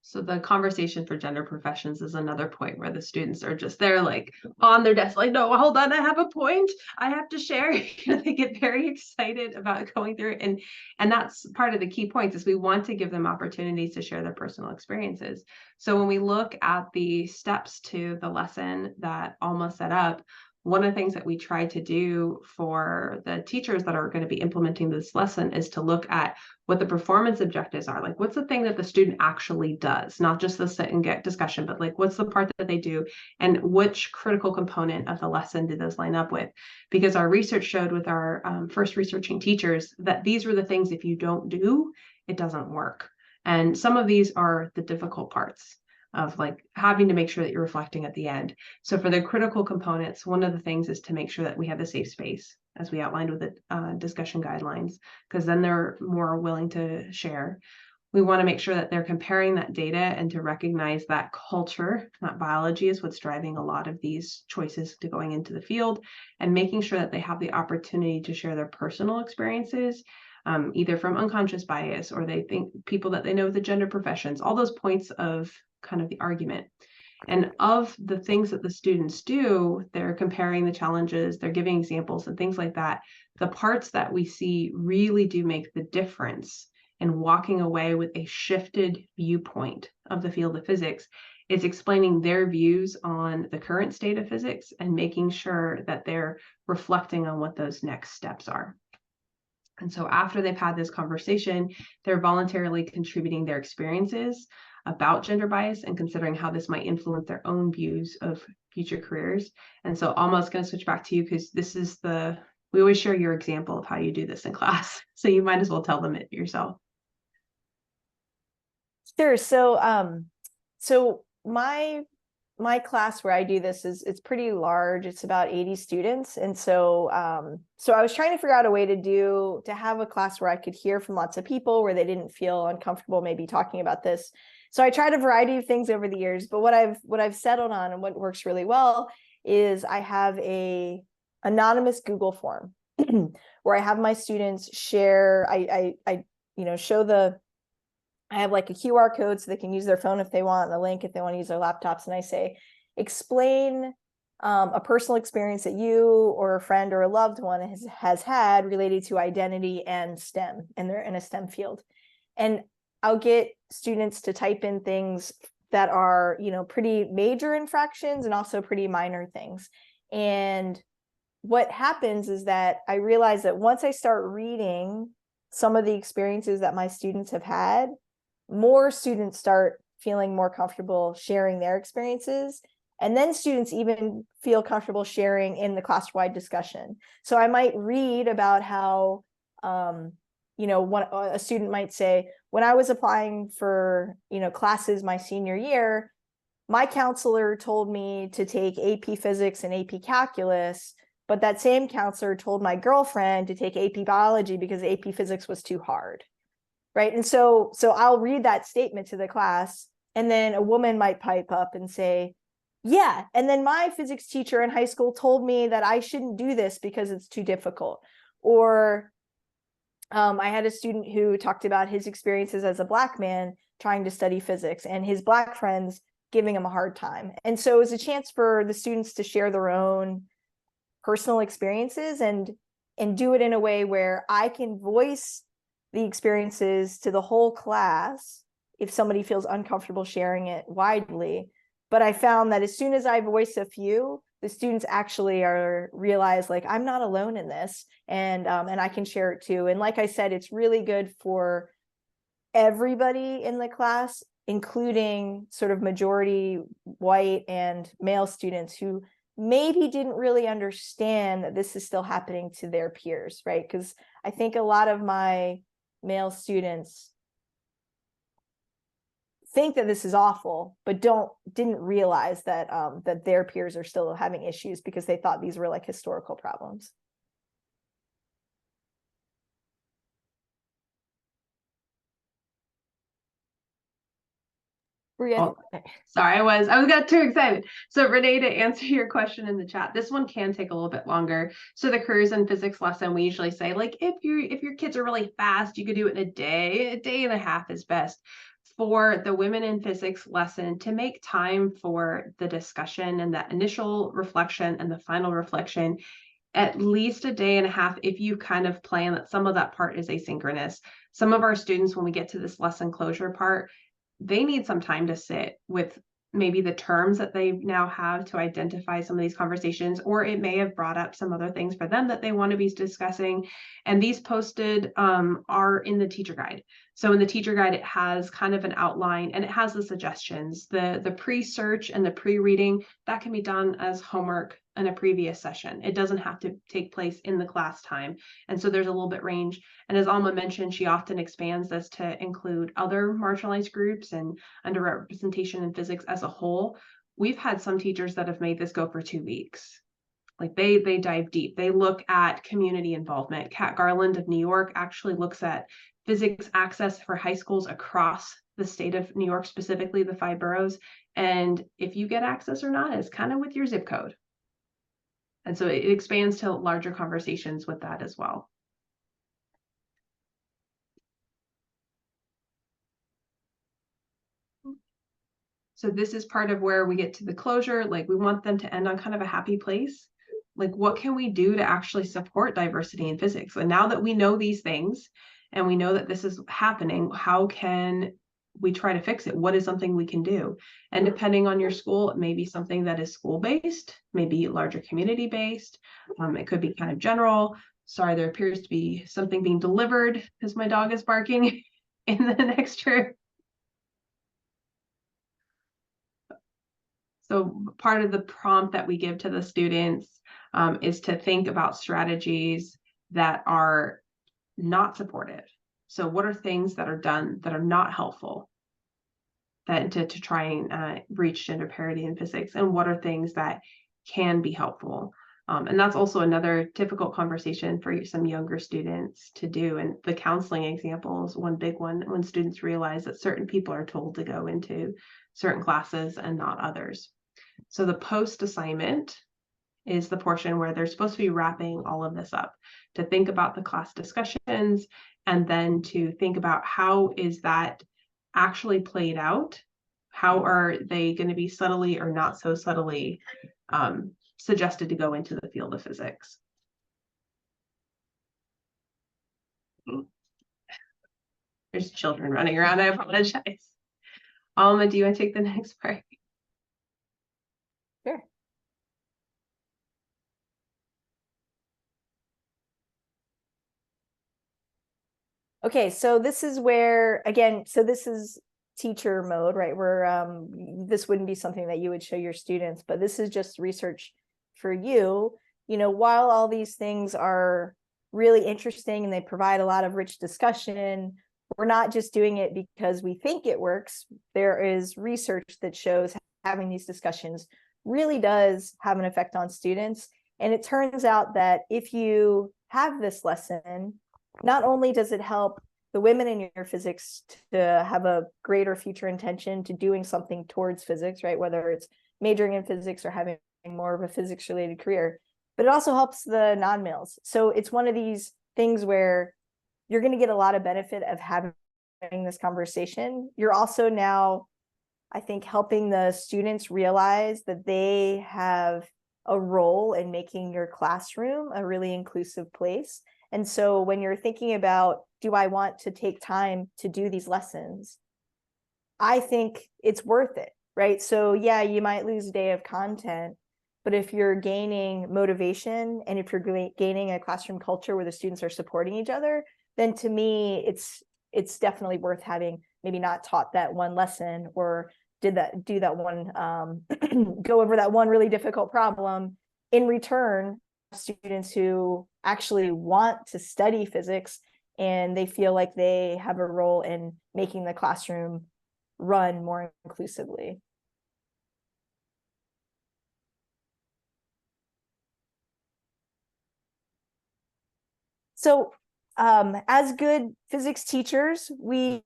So the conversation for gender professions is another point where the students are just there like on their desk, like, no, hold on, I have a point. I have to share. They get very excited about going through it. And that's part of the key points is we want to give them opportunities to share their personal experiences. So when we look at the steps to the lesson that Alma set up, one of the things that we try to do for the teachers that are going to be implementing this lesson is to look at what the performance objectives are. Like, what's the thing that the student actually does, not just the sit and get discussion, but like, what's the part that they do and which critical component of the lesson do those line up with? Because our research showed with our first researching teachers that these were the things, if you don't do, it doesn't work. And some of these are the difficult parts of like having to make sure that you're reflecting at the end. So for the critical components, one of the things is to make sure that we have a safe space, as we outlined with the discussion guidelines, because then they're more willing to share. We want to make sure that they're comparing that data and to recognize that culture, not biology, is what's driving a lot of these choices to going into the field, and making sure that they have the opportunity to share their personal experiences, either from unconscious bias or they think people that they know the gender professions, all those points of kind of the argument. And of the things that the students do, they're comparing the challenges, they're giving examples and things like that. The parts that we see really do make the difference in walking away with a shifted viewpoint of the field of physics. It's explaining their views on the current state of physics and making sure that they're reflecting on what those next steps are. And so after they've had this conversation, they're voluntarily contributing their experiences about gender bias and considering how this might influence their own views of future careers. And so Alma's going to switch back to you because this is we always share your example of how you do this in class. So you might as well tell them it yourself. Sure. So my class where I do this it's pretty large. It's about 80 students. And so I was trying to figure out a way to have a class where I could hear from lots of people, where they didn't feel uncomfortable maybe talking about this. So I tried a variety of things over the years, but what I've settled on and what works really well is I have a anonymous Google form where I have my students share, I have like a QR code so they can use their phone if they want, and a link if they want to use their laptops. And I say, explain a personal experience that you or a friend or a loved one has had related to identity and STEM, and they're in a STEM field. And I'll get students to type in things that are, pretty major infractions and also pretty minor things. And what happens is that I realize that once I start reading some of the experiences that my students have had, more students start feeling more comfortable sharing their experiences. And then students even feel comfortable sharing in the class-wide discussion. So I might read about how, a student might say, when I was applying for, classes my senior year, my counselor told me to take AP Physics and AP Calculus, but that same counselor told my girlfriend to take AP Biology because AP Physics was too hard. Right. And so I'll read that statement to the class, and then a woman might pipe up and say, yeah, and then my physics teacher in high school told me that I shouldn't do this because it's too difficult. Or I had a student who talked about his experiences as a Black man trying to study physics and his Black friends giving him a hard time. And so it was a chance for the students to share their own personal experiences and do it in a way where I can voice the experiences to the whole class if somebody feels uncomfortable sharing it widely. But I found that as soon as I voice a few, the students actually realize like, I'm not alone in this, and I can share it too. And like I said, it's really good for everybody in the class, including sort of majority white and male students who maybe didn't really understand that this is still happening to their peers, right? Because I think a lot of my male students think that this is awful, but didn't realize that that their peers are still having issues because they thought these were like historical problems. Oh, sorry, I was got too excited. So Renee, to answer your question in the chat, this one can take a little bit longer. So the careers in physics lesson, we usually say like, if your kids are really fast, you could do it in a day and a half is best. for the women in physics lesson to make time for the discussion and that initial reflection and the final reflection at least a day and a half if you kind of plan that some of that part is asynchronous. Some of our students, when we get to this lesson closure part, they need some time to sit with maybe the terms that they now have to identify some of these conversations, or it may have brought up some other things for them that they want to be discussing. And these posted are in the teacher guide. So in the teacher guide, it has kind of an outline and it has the suggestions, the pre-search and the pre-reading that can be done as homework in a previous session. It doesn't have to take place in the class time. And so there's a little bit range. And as Alma mentioned, she often expands this to include other marginalized groups and underrepresentation in physics as a whole. We've had some teachers that have made this go for 2 weeks. Like they dive deep. They look at community involvement. Kat Garland of New York actually looks at physics access for high schools across the state of New York, specifically the 5 boroughs. And if you get access or not is kind of with your zip code. And so it expands to larger conversations with that as well. So this is part of where we get to the closure. Like we want them to end on kind of a happy place. Like what can we do to actually support diversity in physics? And now that we know these things and we know that this is happening, how can we try to fix it? What is something we can do? And depending on your school, it may be something that is school-based, maybe larger community-based. It could be kind of general. Sorry, there appears to be something being delivered because my dog is barking in the next room. So part of the prompt that we give to the students is to think about strategies that are not supportive. So what are things that are done that are not helpful that to try and reach gender parity in physics, and what are things that can be helpful? And that's also another difficult conversation for some younger students to do. And the counseling example is one big one, when students realize that certain people are told to go into certain classes and not others. So the post assignment is the portion where they're supposed to be wrapping all of this up, to think about the class discussions, and then to think about how is that actually played out? How are they going to be subtly or not so subtly suggested to go into the field of physics? There's children running around. I apologize. Alma, do you want to take the next part? Sure. Okay, so this is where, again, so this is teacher mode, right? Where this wouldn't be something that you would show your students, but this is just research for you. You know, while all these things are really interesting and they provide a lot of rich discussion, we're not just doing it because we think it works. There is research that shows having these discussions really does have an effect on students. And it turns out that if you have this lesson, not only does it help the women in your physics to have a greater future intention to doing something towards physics, right? Whether it's majoring in physics or having more of a physics related career, but it also helps the non-males. So it's one of these things where you're going to get a lot of benefit of having this conversation. You're also now, I think, helping the students realize that they have a role in making your classroom a really inclusive place. And so when you're thinking about, do I want to take time to do these lessons? I think it's worth it, right? So yeah, you might lose a day of content, but if you're gaining motivation and if you're gaining a classroom culture where the students are supporting each other, then to me, it's definitely worth having maybe not taught that one lesson or do that one, go over that one really difficult problem. In return, students who actually want to study physics and they feel like they have a role in making the classroom run more inclusively. So as good physics teachers, we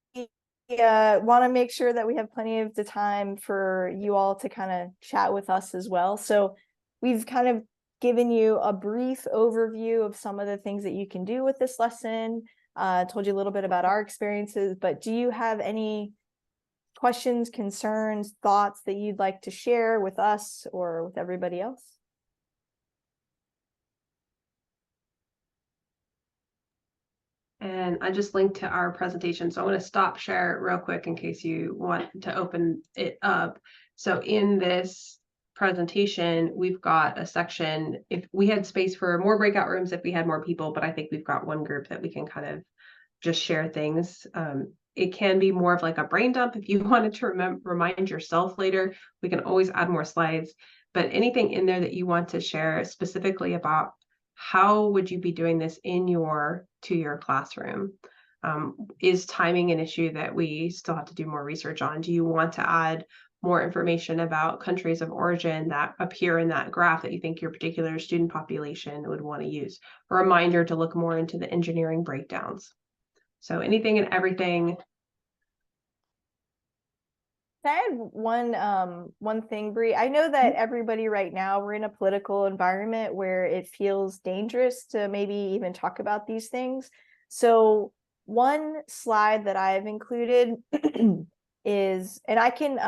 want to make sure that we have plenty of the time for you all to kind of chat with us as well. So we've kind of given you a brief overview of some of the things that you can do with this lesson, told you a little bit about our experiences, but do you have any questions, concerns, thoughts that you'd like to share with us or with everybody else? And I just linked to our presentation. So I'm going to stop share real quick in case you want to open it up. So in this presentation, we've got a section, if we had space for more breakout rooms, if we had more people, but I think we've got one group that we can kind of just share things. It can be more of like a brain dump. If you wanted to remind yourself later, we can always add more slides, but anything in there that you want to share specifically about how would you be doing this in your two-year classroom? Is timing an issue that we still have to do more research on? Do you want to add more information about countries of origin that appear in that graph that you think your particular student population would want to use? A reminder to look more into the engineering breakdowns. So anything and everything. Can I add one thing, Bree? I know that everybody right now, we're in a political environment where it feels dangerous to maybe even talk about these things. So one slide that I've included is, and I can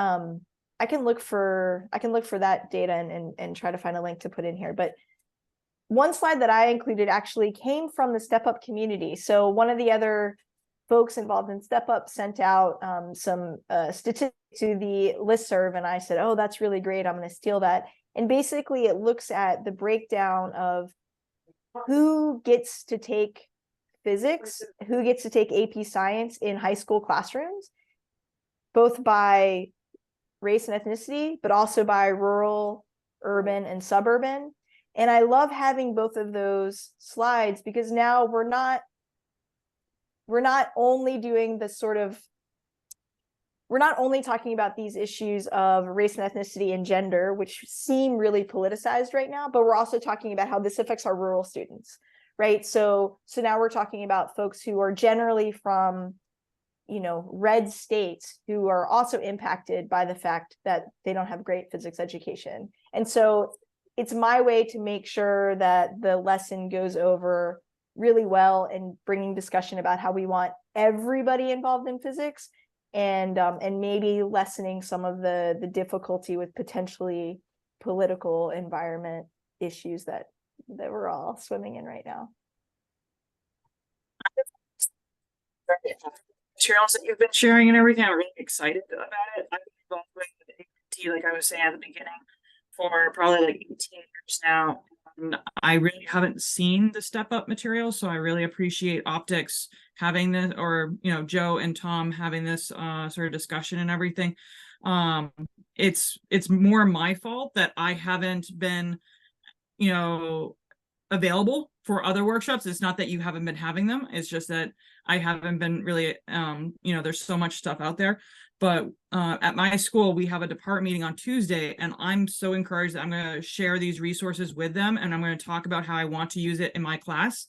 look for that data and try to find a link to put in here. But one slide that I included actually came from the Step Up community. So one of the other folks involved in Step Up sent out some statistics to the listserv, and I said, oh, that's really great, I'm going to steal that. And basically it looks at the breakdown of who gets to take physics, who gets to take AP science in high school classrooms, both by race and ethnicity, but also by rural, urban, and suburban. And I love having both of those slides because now we're not only doing the sort of, we're not only talking about these issues of race and ethnicity and gender, which seem really politicized right now, but we're also talking about how this affects our rural students, right? So now we're talking about folks who are generally from, red states who are also impacted by the fact that they don't have great physics education. And so it's my way to make sure that the lesson goes over really well and bringing discussion about how we want everybody involved in physics and maybe lessening some of the difficulty with potentially political environment issues that we're all swimming in right now. Materials that you've been sharing and everything, I'm really excited about it. I've been involved with AT, like I was saying at the beginning, for probably like 18 years now. And I really haven't seen the Step Up material, so I really appreciate Optics having this, or Joe and Tom having this sort of discussion and everything. It's more my fault that I haven't been available for other workshops. It's not that you haven't been having them, it's just that I haven't been really there's so much stuff out there. But at my school, we have a department meeting on Tuesday, and I'm so encouraged that I'm going to share these resources with them, and I'm going to talk about how I want to use it in my class.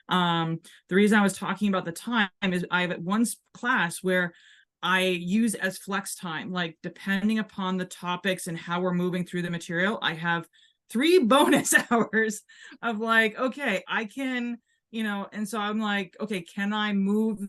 The reason I was talking about the time is I have one class where I use as flex time, like depending upon the topics and how we're moving through the material, I have 3 bonus hours of like, okay, I can, and so I'm like, okay, can I move,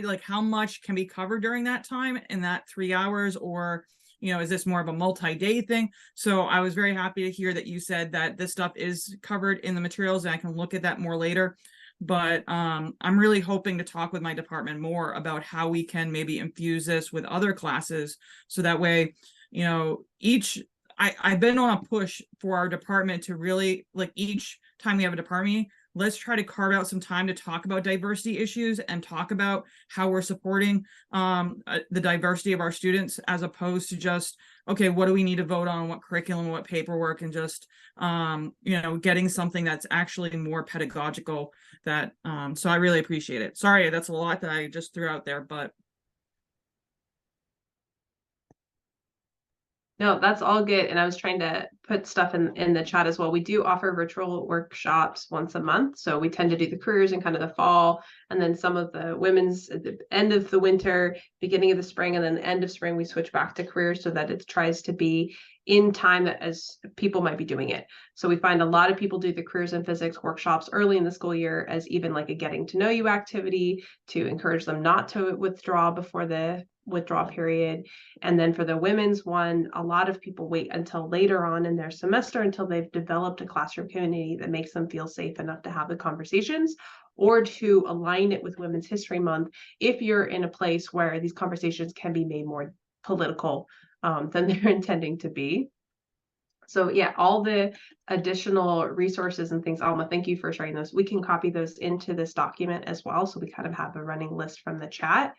like how much can be covered during that time in that 3 hours, or is this more of a multi-day thing? So I was very happy to hear that you said that this stuff is covered in the materials and I can look at that more later. But I'm really hoping to talk with my department more about how we can maybe infuse this with other classes, so that way, I've been on a push for our department to really, like, each time we have a department meeting, let's try to carve out some time to talk about diversity issues and talk about how we're supporting the diversity of our students, as opposed to just, okay, what do we need to vote on, what curriculum, what paperwork, and just getting something that's actually more pedagogical. That so I really appreciate it. Sorry, that's a lot that I just threw out there, but no, that's all good. And I was trying to put stuff in the chat as well. We do offer virtual workshops once a month. So we tend to do the careers in kind of the fall, and then some of the women's at the end of the winter, beginning of the spring, and then the end of spring, we switch back to careers so that it tries to be in time as people might be doing it. So we find a lot of people do the careers in physics workshops early in the school year as even like a getting to know you activity to encourage them not to withdraw before the withdrawal period. And then for the women's one, a lot of people wait until later on in their semester until they've developed a classroom community that makes them feel safe enough to have the conversations, or to align it with Women's History Month if you're in a place where these conversations can be made more political than they're intending to be. So yeah, all the additional resources and things, Alma, thank you for sharing those. We can copy those into this document as well. So we kind of have a running list from the chat,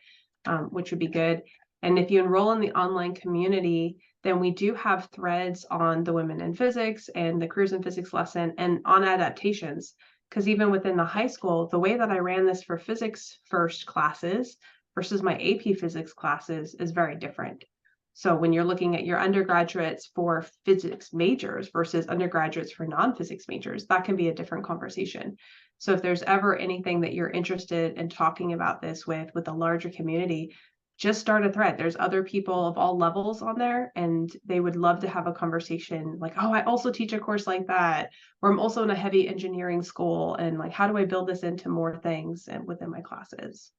which would be good. And if you enroll in the online community, then we do have threads on the Women in Physics and the Careers in Physics lesson and on adaptations. Because even within the high school, the way that I ran this for physics first classes versus my AP physics classes is very different. So when you're looking at your undergraduates for physics majors versus undergraduates for non-physics majors, that can be a different conversation. So if there's ever anything that you're interested in talking about this with a larger community, just start a thread. There's other people of all levels on there, and they would love to have a conversation like, oh, I also teach a course like that, or I'm also in a heavy engineering school, and like, how do I build this into more things and within my classes?